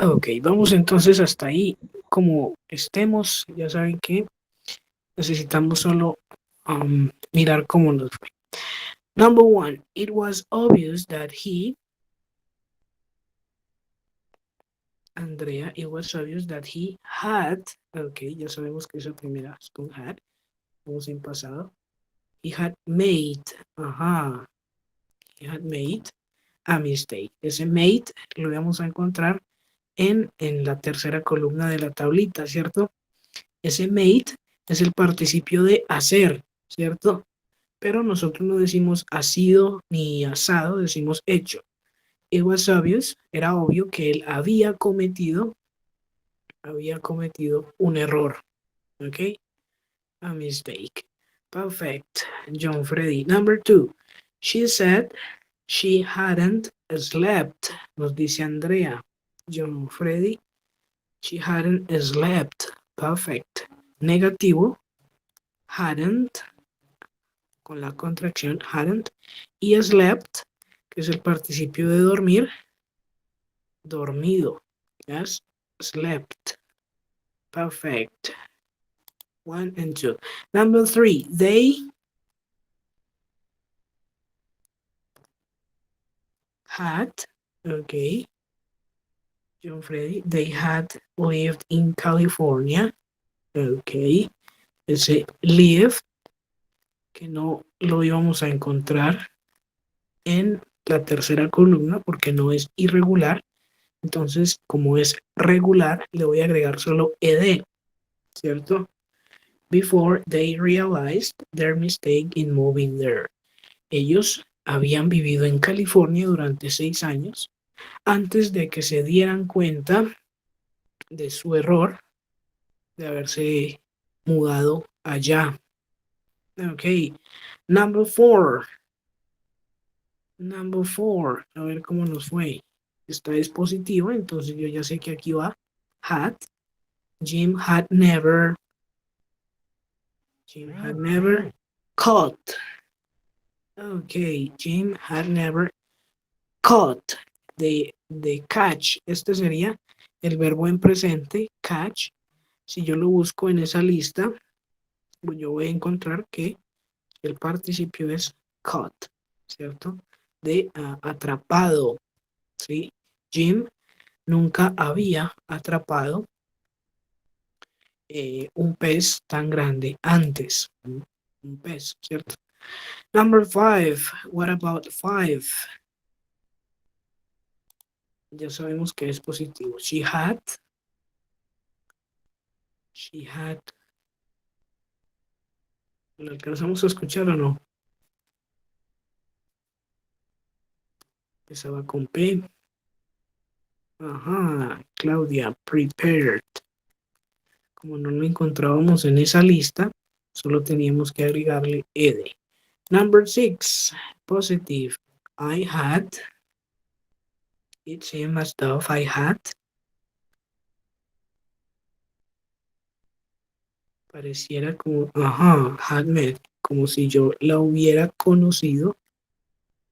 A: Ok, vamos entonces hasta ahí. Como estemos, ya saben que necesitamos solo mirar cómo nos fue. Number one, it was obvious that Andrea, it was obvious that he had, ok, ya sabemos que esa primera es con had, vamos en pasado. He had made, ajá, he had made a mistake. Ese made lo vamos a encontrar en la tercera columna de la tablita, ¿cierto? Ese made es el participio de hacer, ¿cierto? Pero nosotros no decimos sido ni asado, decimos hecho. It was obvious, era obvio que él había cometido un error, ¿ok? A mistake. Perfect. John Freddy. Number two, she said she hadn't slept. Nos dice Andrea. John Freddy, she hadn't slept. Perfect. Negativo, hadn't, con la contracción hadn't, y slept, que es el participio de dormir, dormido. Yes, slept. Perfect. 1 and 2. Number 3, they had, okay, John Freddy, they had lived in California. Ok, ese live, que no lo íbamos a encontrar en la tercera columna porque no es irregular. Entonces, como es regular, le voy a agregar solo ed, ¿cierto? Before they realized their mistake in moving there. Ellos habían vivido en California durante 6 años antes de que se dieran cuenta de su error de haberse mudado allá. Ok, number 4. Number 4. A ver cómo nos fue. Esta es positiva, entonces yo ya sé que aquí va had. Jim had never caught. Ok, Jim had never caught. De catch. Este sería el verbo en presente, catch. Si yo lo busco en esa lista, pues yo voy a encontrar que el participio es caught, ¿cierto? De atrapado, ¿sí? Jim nunca había atrapado un pez tan grande antes. Un pez, ¿cierto? Number 5. What about 5? Ya sabemos que es positivo. She had. ¿Lo alcanzamos a escuchar o no? Empezaba con P. Ajá, Claudia, prepared. Como no lo encontrábamos en esa lista, solo teníamos que agregarle ed. Number 6, positive. I had. It's same as stuff I had. Pareciera como, ajá, had met, como si yo la hubiera conocido.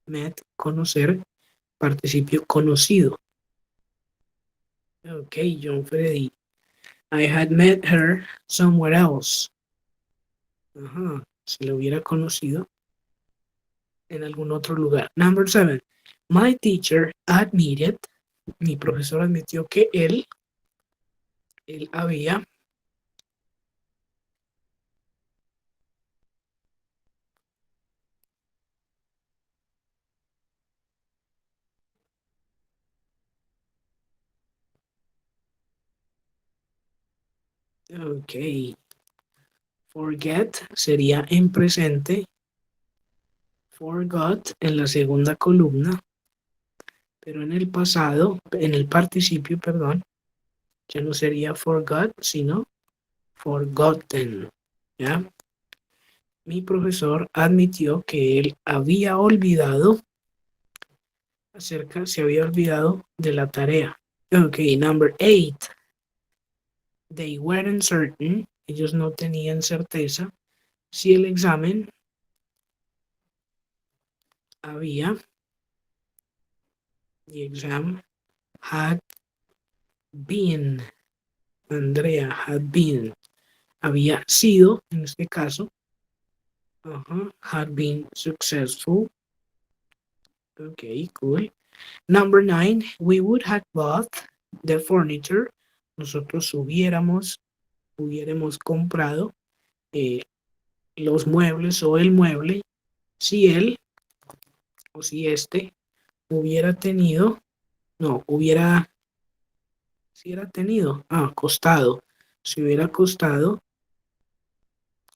A: Met, conocer, participio conocido. Ok, John Freddy. I had met her somewhere else. Ajá, si la hubiera conocido en algún otro lugar. Number 7. My teacher admitted, mi profesor admitió que él había ok. Forget sería en presente. Forgot en la segunda columna. Pero en el pasado, en el participio, perdón, ya no sería forgot, sino forgotten. ¿Ya? Mi profesor admitió que él había olvidado se había olvidado de la tarea. Ok, number 8. They weren't certain, ellos no tenían certeza si el examen había, the exam had been. Andrea had been. Había sido, en este caso. Had been successful. Okay, cool. Number 9, we would have bought the furniture. Nosotros hubiéramos comprado los muebles o el mueble si él o si este hubiera tenido, no, hubiera, si era tenido, costado, si hubiera costado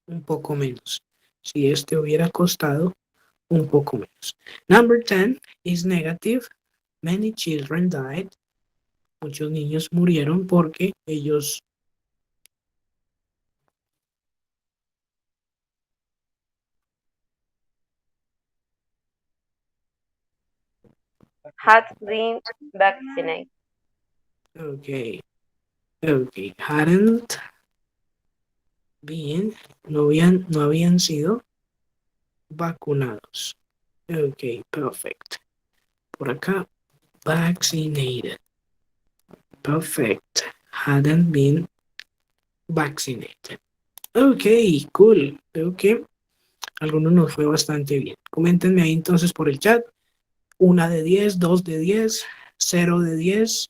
A: un poco menos, si este hubiera costado un poco menos. Number 10 is negative. Many children died. Muchos niños murieron porque ellos
C: Had been vaccinated.
A: Okay, hadn't been, no habían sido vacunados. Okay, perfect. Por acá, vaccinated. Perfect. Hadn't been vaccinated. Okay, cool. Creo que algunos nos fue bastante bien. Coméntenme ahí entonces por el chat. 1 de 10, 2 de 10, 0 de 10.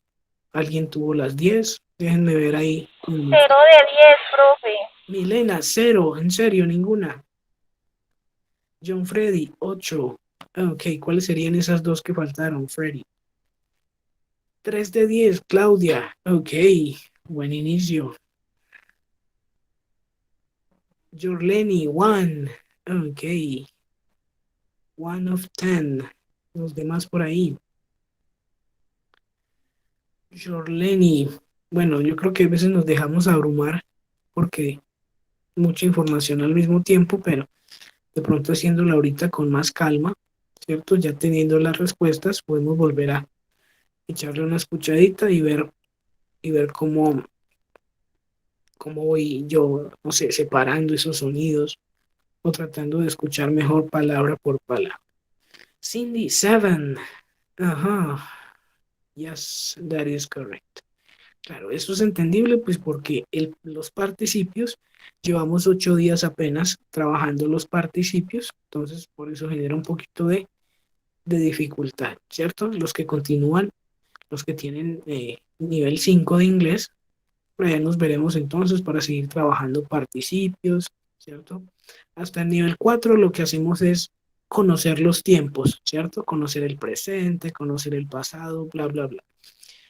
A: ¿Alguien tuvo las 10? Déjenme ver ahí.
C: 0 de 10, profe.
A: Milena, 0. En serio, ninguna. John Freddy, 8. Ok, ¿cuáles serían esas dos que faltaron, Freddy? 3 de 10, Claudia. Ok, buen inicio. Jorleni, 1. Ok. 1 of 10. Los demás por ahí. Jorleni. Bueno, yo creo que a veces nos dejamos abrumar porque mucha información al mismo tiempo, pero de pronto haciéndolo ahorita con más calma, ¿cierto? Ya teniendo las respuestas, podemos volver a echarle una escuchadita y ver cómo voy yo, no sé, separando esos sonidos o tratando de escuchar mejor palabra por palabra. Cindy, 7. Ajá. Yes, that is correct. Claro, eso es entendible, pues porque los participios, llevamos 8 días apenas trabajando los participios, entonces por eso genera un poquito de dificultad, ¿cierto? Los que continúan, los que tienen nivel 5 de inglés, por allá nos veremos entonces para seguir trabajando participios, ¿cierto? Hasta el nivel 4 lo que hacemos es conocer los tiempos, ¿cierto? Conocer el presente, conocer el pasado, bla, bla, bla.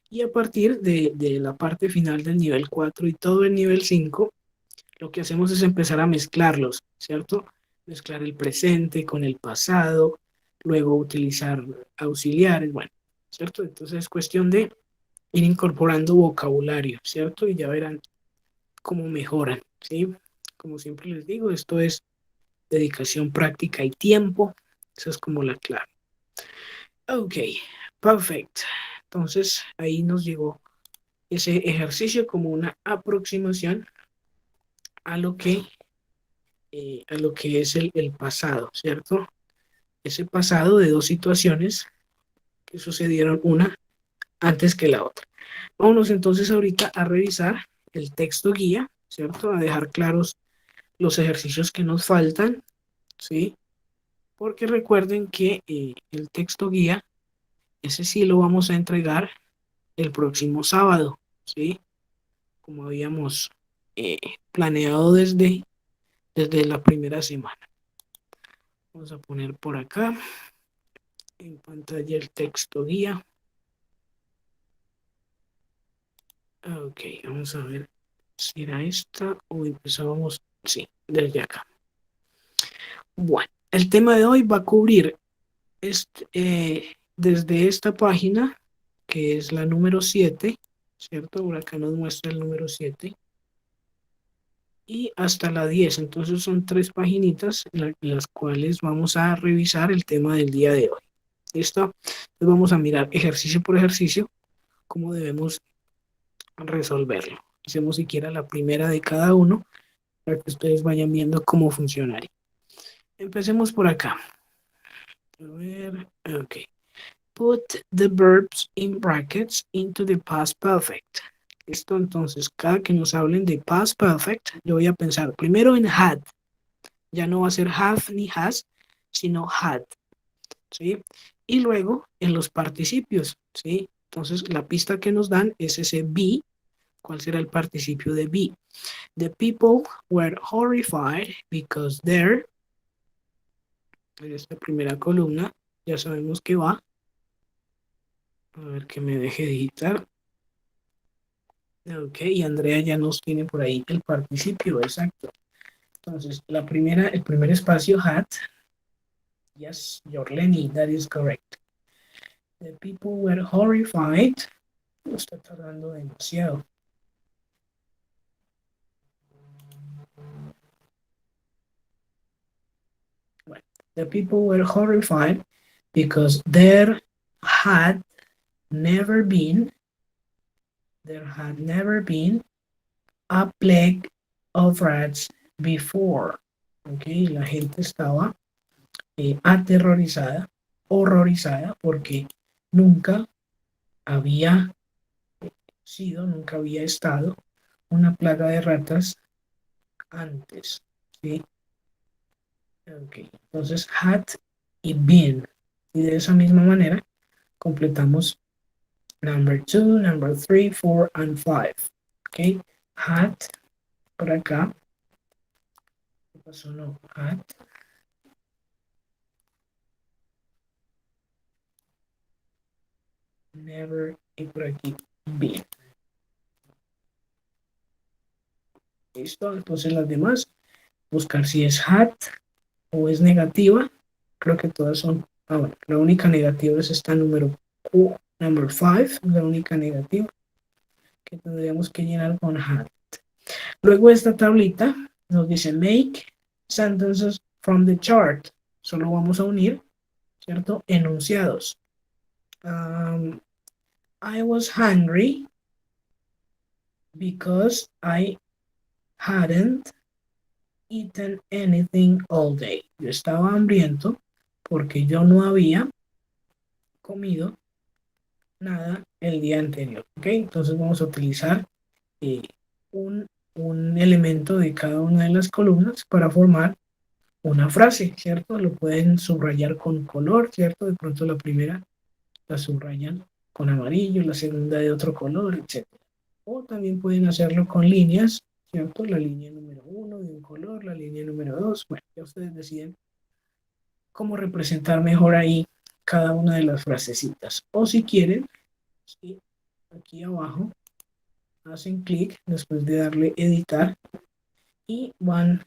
A: Y a partir de la parte final del nivel 4 y todo el nivel 5, lo que hacemos es empezar a mezclarlos, ¿cierto? Mezclar el presente con el pasado, luego utilizar auxiliares, bueno, ¿cierto? Entonces es cuestión de ir incorporando vocabulario, ¿cierto? Y ya verán cómo mejoran, ¿sí? Como siempre les digo, esto es dedicación, práctica y tiempo. Esa es como la clave. Ok, perfecto. Entonces ahí nos llegó ese ejercicio como una aproximación a lo que es el pasado, ¿cierto? Ese pasado de dos situaciones que sucedieron una antes que la otra. Vámonos entonces ahorita a revisar el texto guía, ¿cierto? A dejar claros los ejercicios que nos faltan, ¿sí? Porque recuerden que el texto guía, ese sí lo vamos a entregar el próximo sábado, ¿sí? Como habíamos planeado desde la primera semana. Vamos a poner por acá en pantalla el texto guía. Ok, vamos a ver si era esta o empezábamos, sí, desde acá. Bueno, el tema de hoy va a cubrir desde esta página, que es la número 7, ¿cierto? Por acá nos muestra el número 7. Y hasta la 10. Entonces son 3 paginitas en las cuales vamos a revisar el tema del día de hoy. ¿Listo? Entonces vamos a mirar ejercicio por ejercicio cómo debemos resolverlo. Hacemos siquiera la primera de cada uno para que ustedes vayan viendo cómo funcionaría. Empecemos por acá. A ver, ok. put the verbs in brackets into the past perfect. Listo, entonces, cada que nos hablen de past perfect, yo voy a pensar primero en had. Ya no va a ser have ni has, sino had. ¿Sí? Y luego en los participios, ¿sí? Entonces, la pista que nos dan es ese be. ¿Cuál será el participio de be? The people were horrified because their, en esta primera columna, ya sabemos que va. A ver que me deje digitar. Ok, y Andrea ya nos tiene por ahí el participio, exacto. Entonces, el primer espacio, had. Yes, Yorleni, that is correct. The people were horrified. No está tardando demasiado. Bueno, the people were horrified because there had never been a plague of rats before. Okay, la gente estaba aterrorizada, horrorizada, porque nunca había nunca había estado una plaga de ratas antes. ¿Sí? Okay. Entonces, had y been. Y de esa misma manera completamos number 2, number 3, 4, and 5. Okay. Had, por acá. ¿Qué pasó? No, had. Never, y por aquí, been. Listo, entonces las demás, buscar si es had o es negativa. Creo que todas son. Bueno, la única negativa es esta número 5, la única negativa que tendríamos que llenar con had. Luego esta tablita nos dice make sentences from the chart. Solo vamos a unir, ¿cierto? Enunciados. I was hungry because I hadn't eaten anything all day. Yo estaba hambriento porque yo no había comido nada el día anterior. ¿Ok? Entonces vamos a utilizar un elemento de cada una de las columnas para formar una frase, ¿cierto? Lo pueden subrayar con color, ¿cierto? De pronto la primera la subrayan con amarillo, la segunda de otro color, etc. O también pueden hacerlo con líneas, ¿cierto? La línea número 1 de un color, la línea número 2. Bueno, ya ustedes deciden cómo representar mejor ahí cada una de las frasecitas. O si quieren, ¿sí? Aquí abajo hacen clic después de darle editar y van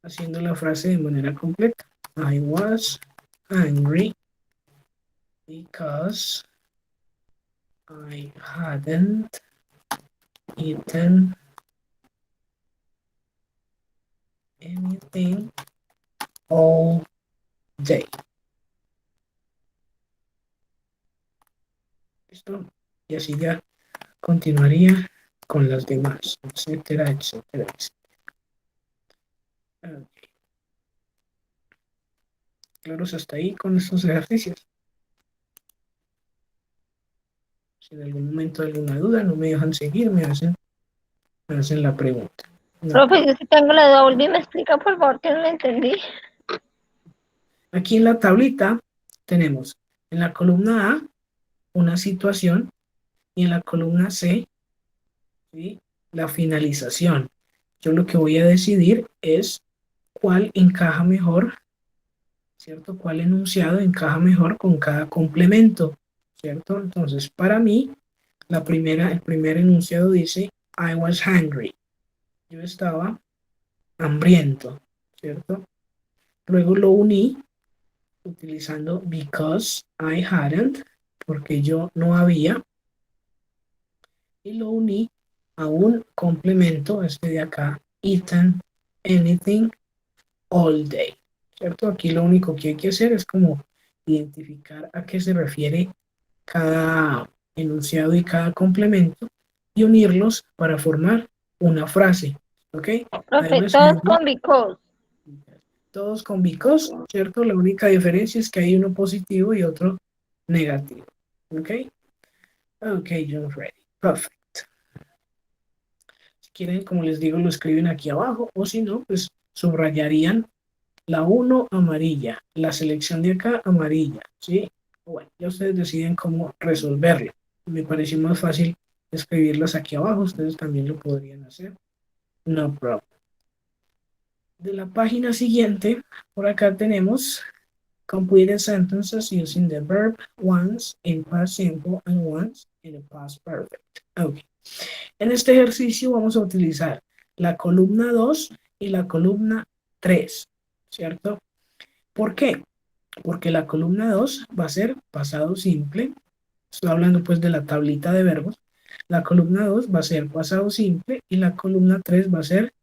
A: haciendo la frase de manera completa. I was angry because I hadn't eaten anything all day. ¿Listo? Y así ya continuaría con las demás, etcétera, etcétera, etcétera. Okay. Claros hasta ahí con estos ejercicios. Si en algún momento hay alguna duda, no me dejan seguir, me hacen la pregunta. No.
C: Profe, yo sí tengo la duda, volví, me explica por favor que no la entendí.
A: Aquí en la tablita tenemos en la columna A una situación y en la columna C, ¿sí?, la finalización. Yo lo que voy a decidir es cuál encaja mejor, ¿cierto? Cuál enunciado encaja mejor con cada complemento, ¿cierto? Entonces, para mí, el primer enunciado dice, I was hungry. Yo estaba hambriento, ¿cierto? Luego lo uní utilizando because I hadn't, porque yo no había, y lo uní a un complemento, este de acá, eaten anything all day, ¿cierto? Aquí lo único que hay que hacer es como identificar a qué se refiere cada enunciado y cada complemento y unirlos para formar una frase, ¿ok?
C: Profe, todos con because.
A: Todos con because, ¿cierto? La única diferencia es que hay uno positivo y otro negativo. ¿Ok? Ok, John ready. Perfect. Si quieren, como les digo, lo escriben aquí abajo, o si no, pues subrayarían la 1 amarilla, la selección de acá amarilla, ¿sí? Bueno, ya ustedes deciden cómo resolverlo. Me pareció más fácil escribirlas aquí abajo, ustedes también lo podrían hacer. No problem. De la página siguiente, por acá tenemos completed sentences using the verb once in past simple and once in the past perfect. Ok. En este ejercicio vamos a utilizar la columna 2 y la columna 3, ¿cierto? ¿Por qué? Porque la columna 2 va a ser pasado simple. Estoy hablando pues de la tablita de verbos. La columna 2 va a ser pasado simple y la columna 3 va a ser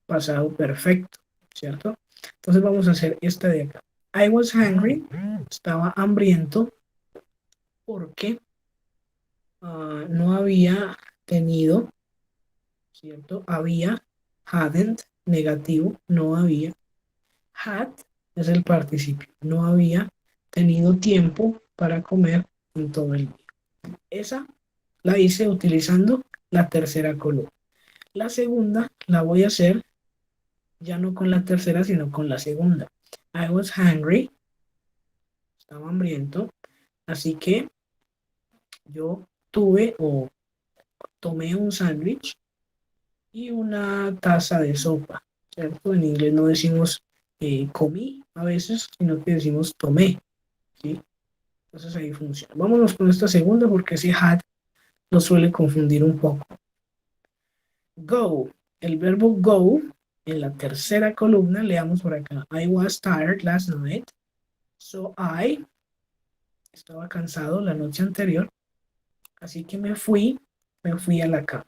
A: pasado perfecto, ¿cierto? Entonces vamos a hacer esta de acá. I was hungry, estaba hambriento porque no había tenido, ¿cierto? Había, hadn't, negativo, no había. Had es el participio, no había tenido tiempo para comer en todo el día. Esa la hice utilizando la tercera columna. La segunda la voy a hacer ya no con la tercera, sino con la segunda. I was hungry, estaba hambriento, así que yo tuve o tomé un sándwich y una taza de sopa, ¿cierto? En inglés no decimos comí a veces, sino que decimos tomé, ¿sí? Entonces ahí funciona. Vámonos con esta segunda porque ese had lo suele confundir un poco. Go. El verbo go en la tercera columna, leamos por acá. I was tired last night. So I estaba cansado la noche anterior. Así que me fui a la cama.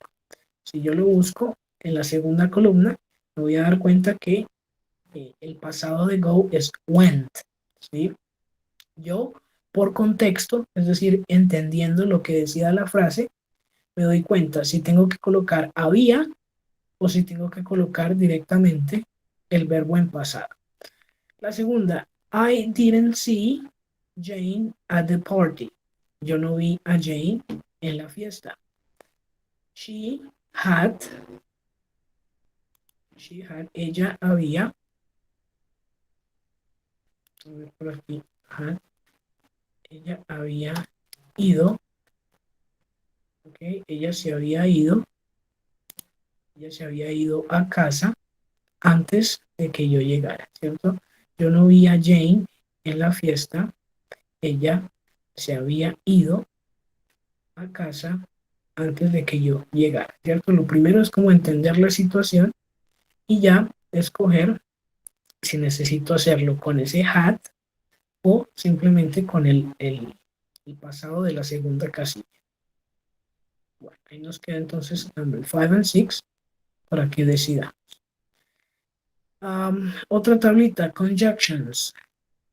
A: Si yo lo busco en la segunda columna, me voy a dar cuenta que el pasado de go es went, ¿sí? Yo, por contexto, es decir, entendiendo lo que decía la frase, me doy cuenta si tengo que colocar había o si tengo que colocar directamente el verbo en pasado. La segunda, I didn't see Jane at the party. Yo no vi a Jane en la fiesta. She had, ella había, a ver por aquí, had, ella había ido, ok, ella se había ido a casa antes de que yo llegara, ¿cierto? Yo no vi a Jane en la fiesta, ella se había ido a casa antes de que yo llegara, ¿cierto? Lo primero es como entender la situación y ya escoger si necesito hacerlo con ese had o simplemente con el pasado de la segunda casilla. Bueno, ahí nos queda entonces number 5 and 6 para que decida. Otra tablita, conjunctions.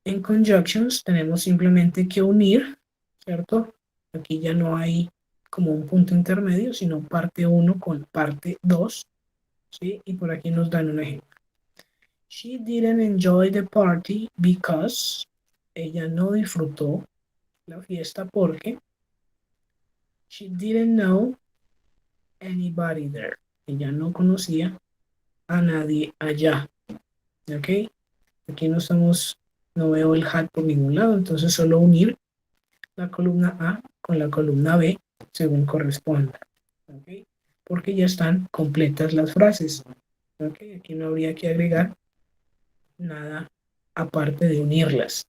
A: En conjunctions tenemos simplemente que unir, ¿cierto? Aquí ya no hay como un punto intermedio, sino parte 1 con parte 2, ¿sí? Y por aquí nos dan un ejemplo. She didn't enjoy the party because ella no disfrutó la fiesta porque she didn't know anybody there. Ella no conocía a nadie allá. ¿Ok? Aquí no veo el had por ningún lado, entonces solo unir la columna A con la columna B según corresponda. ¿Ok? Porque ya están completas las frases. ¿Ok? Aquí no habría que agregar nada aparte de unirlas.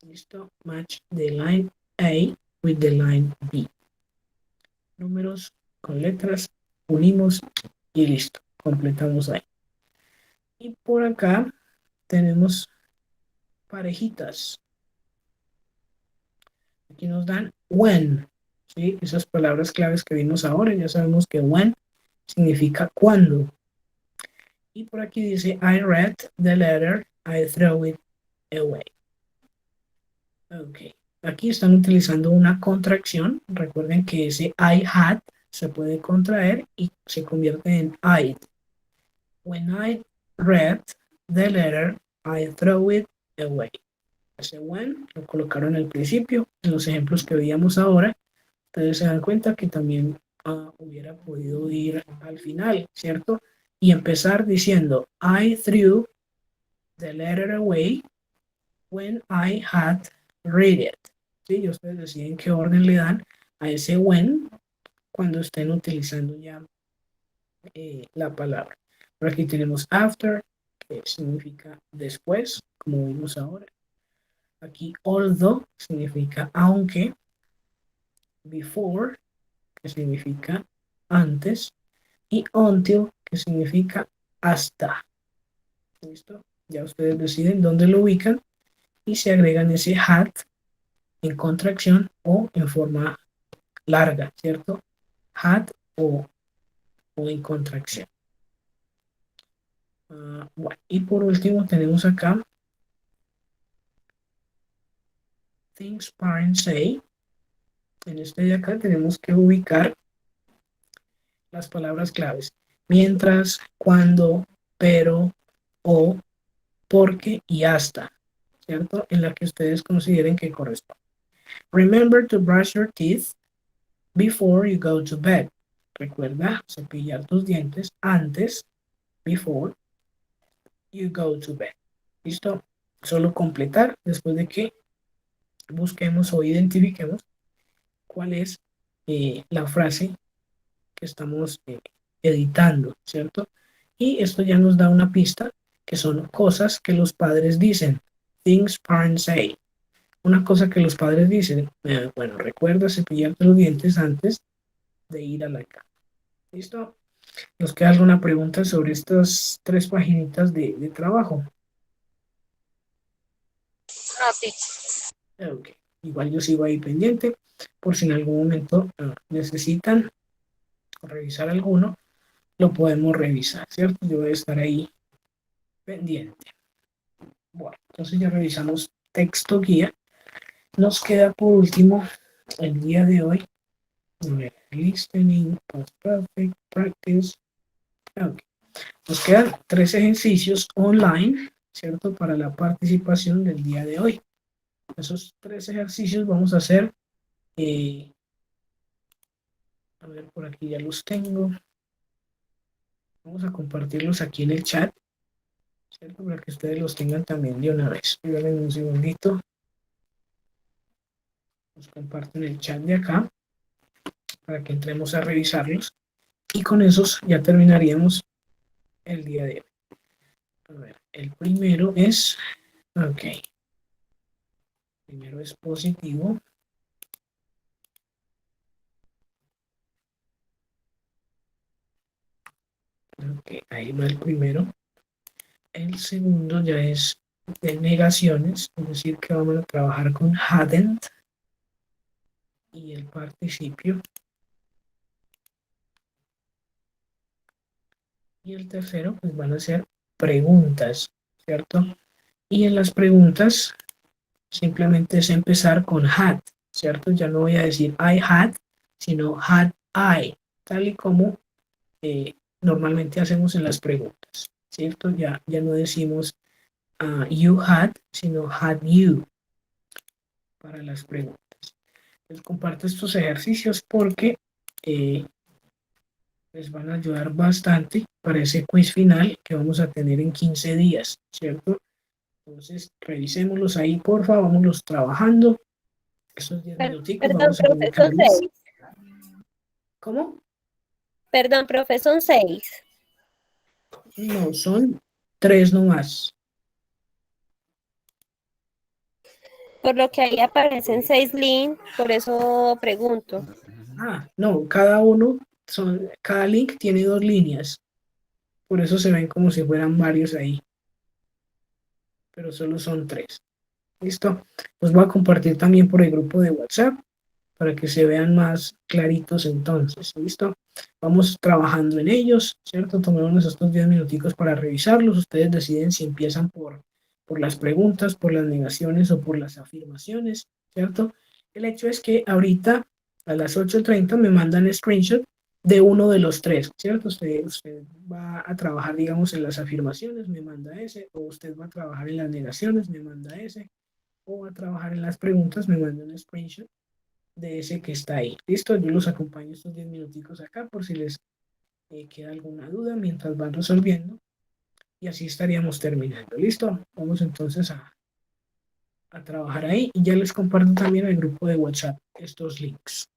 A: Listo, match the line A with the line B. Números con letras, unimos y listo, completamos ahí. Y por acá tenemos parejitas. Aquí nos dan when, ¿sí? Esas palabras claves que vimos ahora, ya sabemos que when significa cuando. Y por aquí dice, I read the letter, I throw it away. Ok, aquí están utilizando una contracción. Recuerden que ese I had se puede contraer y se convierte en I'd. When I read the letter, I throw it away. Ese when lo colocaron al principio. En los ejemplos que veíamos ahora, ustedes se dan cuenta que también hubiera podido ir al final, ¿cierto? Y empezar diciendo, I threw the letter away when I had read it. ¿Sí? Y ustedes deciden qué orden le dan a ese when cuando estén utilizando ya la palabra. Por aquí tenemos after, que significa después, como vimos ahora. Aquí although significa aunque. Before, que significa antes. Y until, que significa hasta. ¿Listo? Ya ustedes deciden dónde lo ubican y se agregan ese had en contracción o en forma larga, ¿cierto? Had o en contracción. Bueno, y por último tenemos acá things parents say. En este de acá tenemos que ubicar las palabras claves. Mientras, cuando, pero, o, porque y hasta, ¿cierto? En la que ustedes consideren que corresponde. Remember to brush your teeth before you go to bed. Recuerda cepillar tus dientes antes, before you go to bed. ¿Listo? Solo completar después de que busquemos o identifiquemos cuál es la frase que estamos editando, ¿cierto? Y esto ya nos da una pista que son cosas que los padres dicen. Things parents say. Una cosa que los padres dicen, bueno, recuerda cepillarte los dientes antes de ir a la cama. ¿Listo? ¿Nos queda alguna pregunta sobre estas 3 paginitas de trabajo?
B: No, teacher.
A: Ok. Igual yo sigo ahí pendiente por si en algún momento necesitan revisar alguno, lo podemos revisar, ¿cierto? Yo voy a estar ahí pendiente. Bueno, entonces ya revisamos texto guía. Nos queda por último el día de hoy. Listening, past perfect, practice. Okay. Nos quedan 3 ejercicios online, ¿cierto? Para la participación del día de hoy. Esos 3 ejercicios vamos a hacer. A ver, por aquí ya los tengo. Vamos a compartirlos aquí en el chat, ¿cierto? Para que ustedes los tengan también de una vez. Díganme un segundito. Los comparto en el chat de acá para que entremos a revisarlos. Y con esos ya terminaríamos el día de hoy. A ver, el primero es... Ok. Primero es positivo. Ok, ahí va el primero. El segundo ya es de negaciones, es decir, que vamos a trabajar con hadn't y el participio. Y el tercero, pues van a ser preguntas, ¿cierto? Y en las preguntas, simplemente es empezar con had, ¿cierto? Ya no voy a decir I had, sino had I, tal y como normalmente hacemos en las preguntas, ¿cierto? Ya no decimos you had, sino had you para las preguntas. Les comparto estos ejercicios porque les van a ayudar bastante para ese quiz final que vamos a tener en 15 días, ¿cierto? Entonces, revisémoslos ahí, por favor, vámonos trabajando. Esos 10 minuticos
C: Perdón,
A: vamos a
C: profe,
A: dedicar.
C: son 6.
A: ¿Cómo?
C: Perdón, profe, son 6.
A: No, son 3 nomás.
C: Por lo que ahí aparecen 6 links, por eso pregunto.
A: No, cada link tiene 2 líneas. Por eso se ven como si fueran varios ahí. Pero solo son 3. ¿Listo? Los voy a compartir también por el grupo de WhatsApp para que se vean más claritos entonces. ¿Listo? Vamos trabajando en ellos, ¿cierto? Tomémonos estos 10 minuticos para revisarlos. Ustedes deciden si empiezan por las preguntas, por las negaciones o por las afirmaciones, ¿cierto? El hecho es que ahorita a las 8:30 me mandan screenshot de uno de los tres, ¿cierto? Usted va a trabajar, digamos, en las afirmaciones, me manda ese, o usted va a trabajar en las negaciones, me manda ese, o va a trabajar en las preguntas, me manda un screenshot de ese que está ahí. ¿Listo? Yo los acompaño estos 10 minuticos acá por si les queda alguna duda mientras van resolviendo y así estaríamos terminando. ¿Listo? Vamos entonces a trabajar ahí y ya les comparto también el grupo de WhatsApp estos links.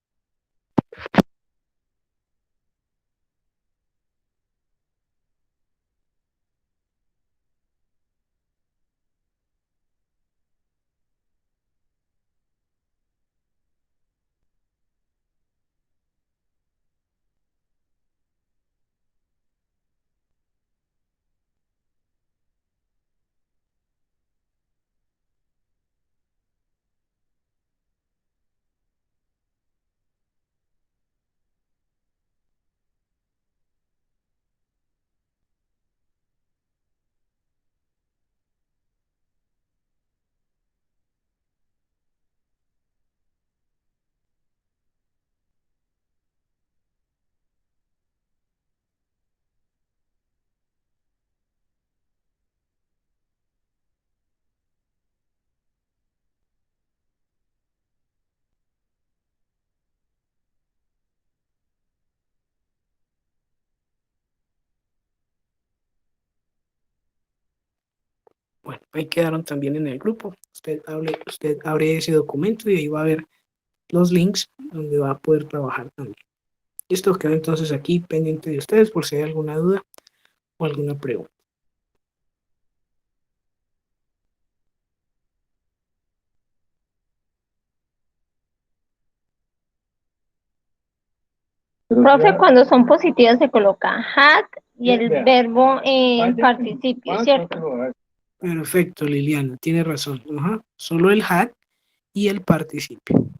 A: Bueno, ahí quedaron también en el grupo. Usted abre ese documento y ahí va a ver los links donde va a poder trabajar también. Esto queda entonces aquí pendiente de ustedes por si hay alguna duda o alguna pregunta.
C: Profe, cuando son positivas se coloca had y el verbo en participio, ¿cierto?
A: Perfecto, Liliana, tiene razón. Ajá. Solo el had y el participio.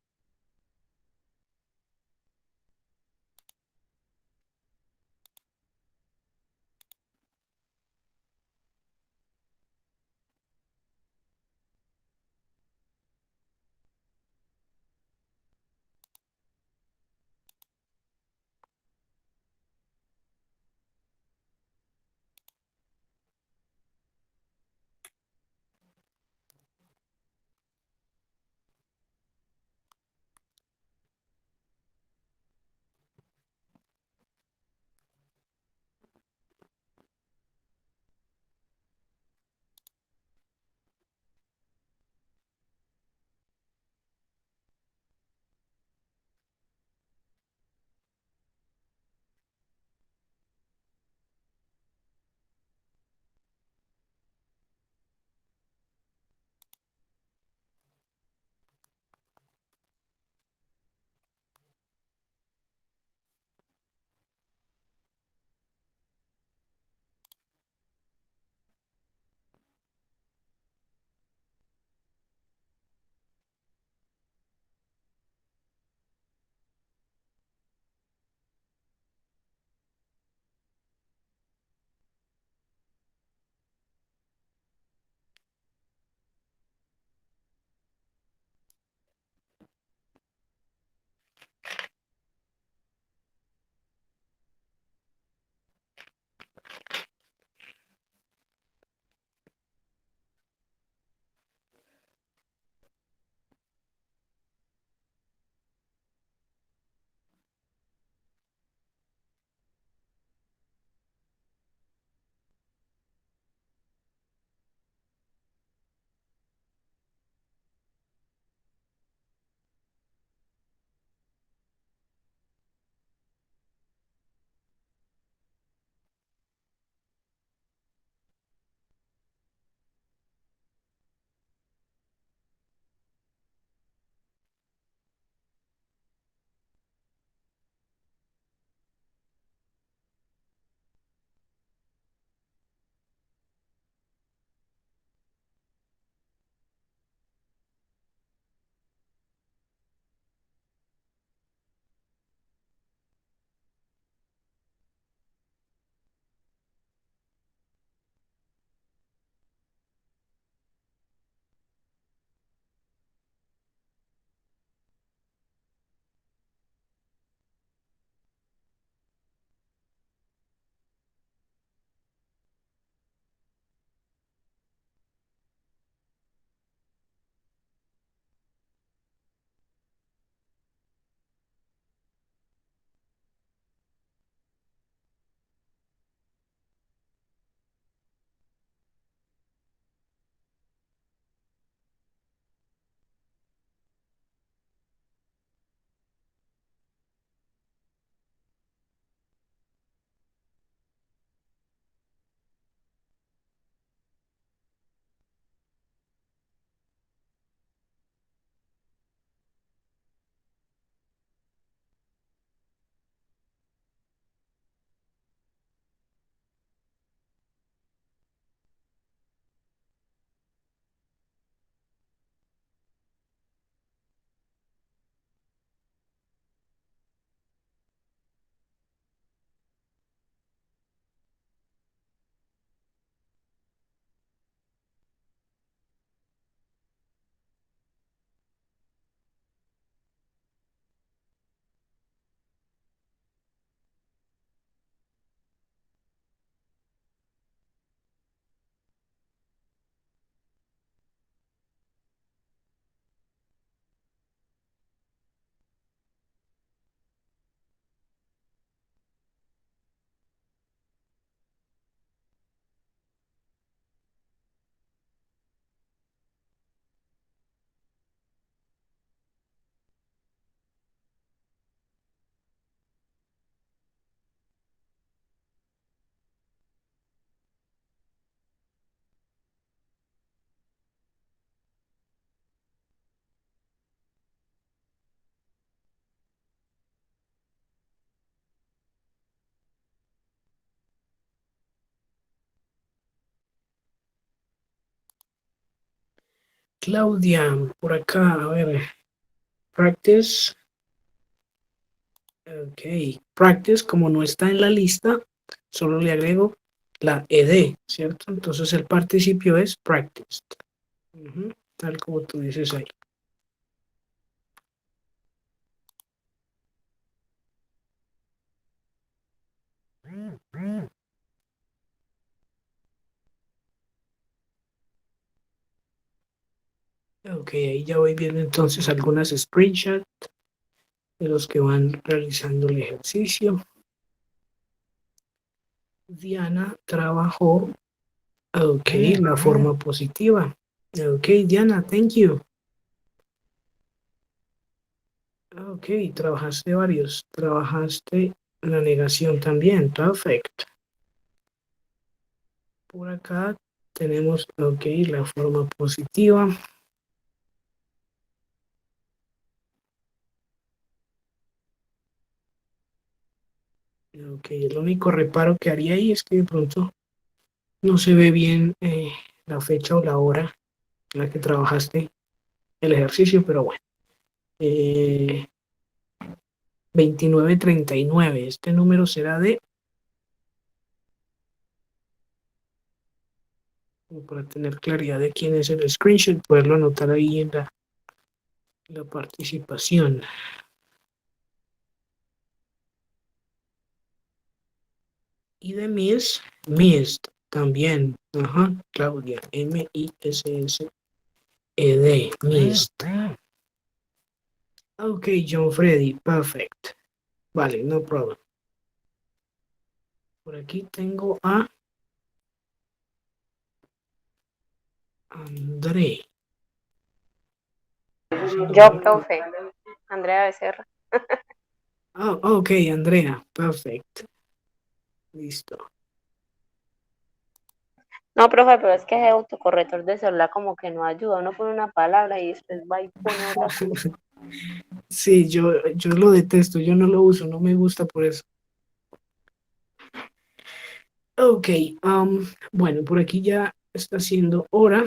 A: Claudia, por acá, a ver, practice. Ok, practice, como no está en la lista, solo le agrego la ed, ¿cierto? Entonces el participio es practiced. Ujú, tal como tú dices ahí. Ok, ahí ya voy viendo entonces algunas screenshots de los que van realizando el ejercicio. Diana trabajó, ok, la forma positiva. Ok, Diana, thank you. Ok, trabajaste varios. Trabajaste la negación también. Perfecto. Por acá tenemos, ok, la forma positiva. Ok, el único reparo que haría ahí es que de pronto no se ve bien la fecha o la hora en la que trabajaste el ejercicio, pero bueno. 2939. Este número será de, para tener claridad de quién es el screenshot, poderlo anotar ahí en la participación. Y de Missed también. Ajá, Claudia, Missed, Missed. Ok, John Freddy, perfect. Vale, no problem. Por aquí tengo a André.
B: Yo, profe, Andrea Becerra.
A: Ah, ok, Andrea, perfect. Listo.
B: No, profe, pero es que el autocorrector de celular como que no ayuda. Uno pone una palabra y después va y pone otra cosa.
A: Sí, yo lo detesto, yo no lo uso, no me gusta por eso. Ok, bueno, por aquí ya está siendo hora.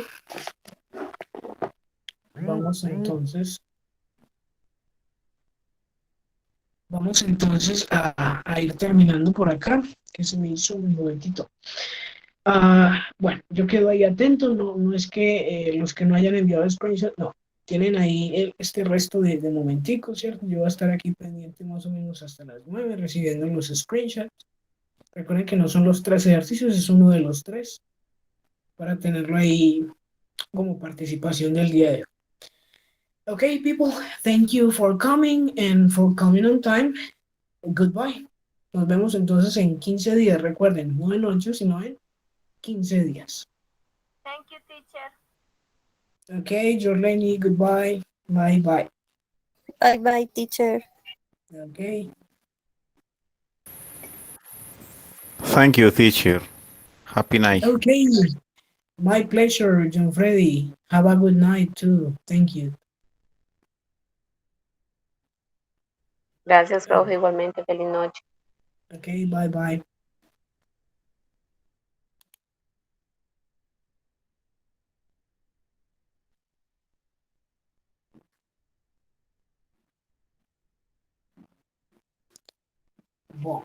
A: Vamos entonces a ir terminando por acá, que se me hizo un momentito. Bueno, yo quedo ahí atento, no es que los que no hayan enviado screenshot, no, tienen ahí este resto de momenticos, ¿cierto? Yo voy a estar aquí pendiente más o menos hasta las 9 recibiendo los screenshots. Recuerden que no son los 3 ejercicios, es uno de los 3 para tenerlo ahí como participación del día de hoy. Okay, people, thank you for coming and for coming on time. Goodbye. Nos vemos entonces en 15 días. Recuerden, no en 8, sino en 15 días.
C: Thank you, teacher.
A: Okay, Jorleni, goodbye. Bye bye.
E: Bye bye, teacher.
A: Okay.
F: Thank you, teacher. Happy night.
A: Okay. My pleasure, John Freddy. Have a good night too. Thank you.
B: Gracias, profe, igualmente. Feliz noche.
A: Okay, bye bye. Bom.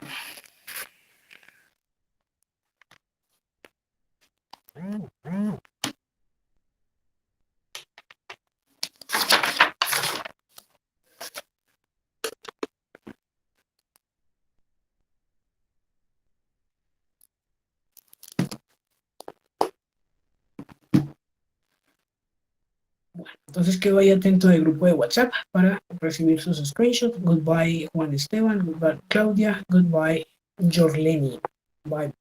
A: Bueno, entonces quedo ahí atento del grupo de WhatsApp para recibir sus screenshots. Goodbye, Juan Esteban. Goodbye, Claudia. Goodbye, Jorleni. Bye.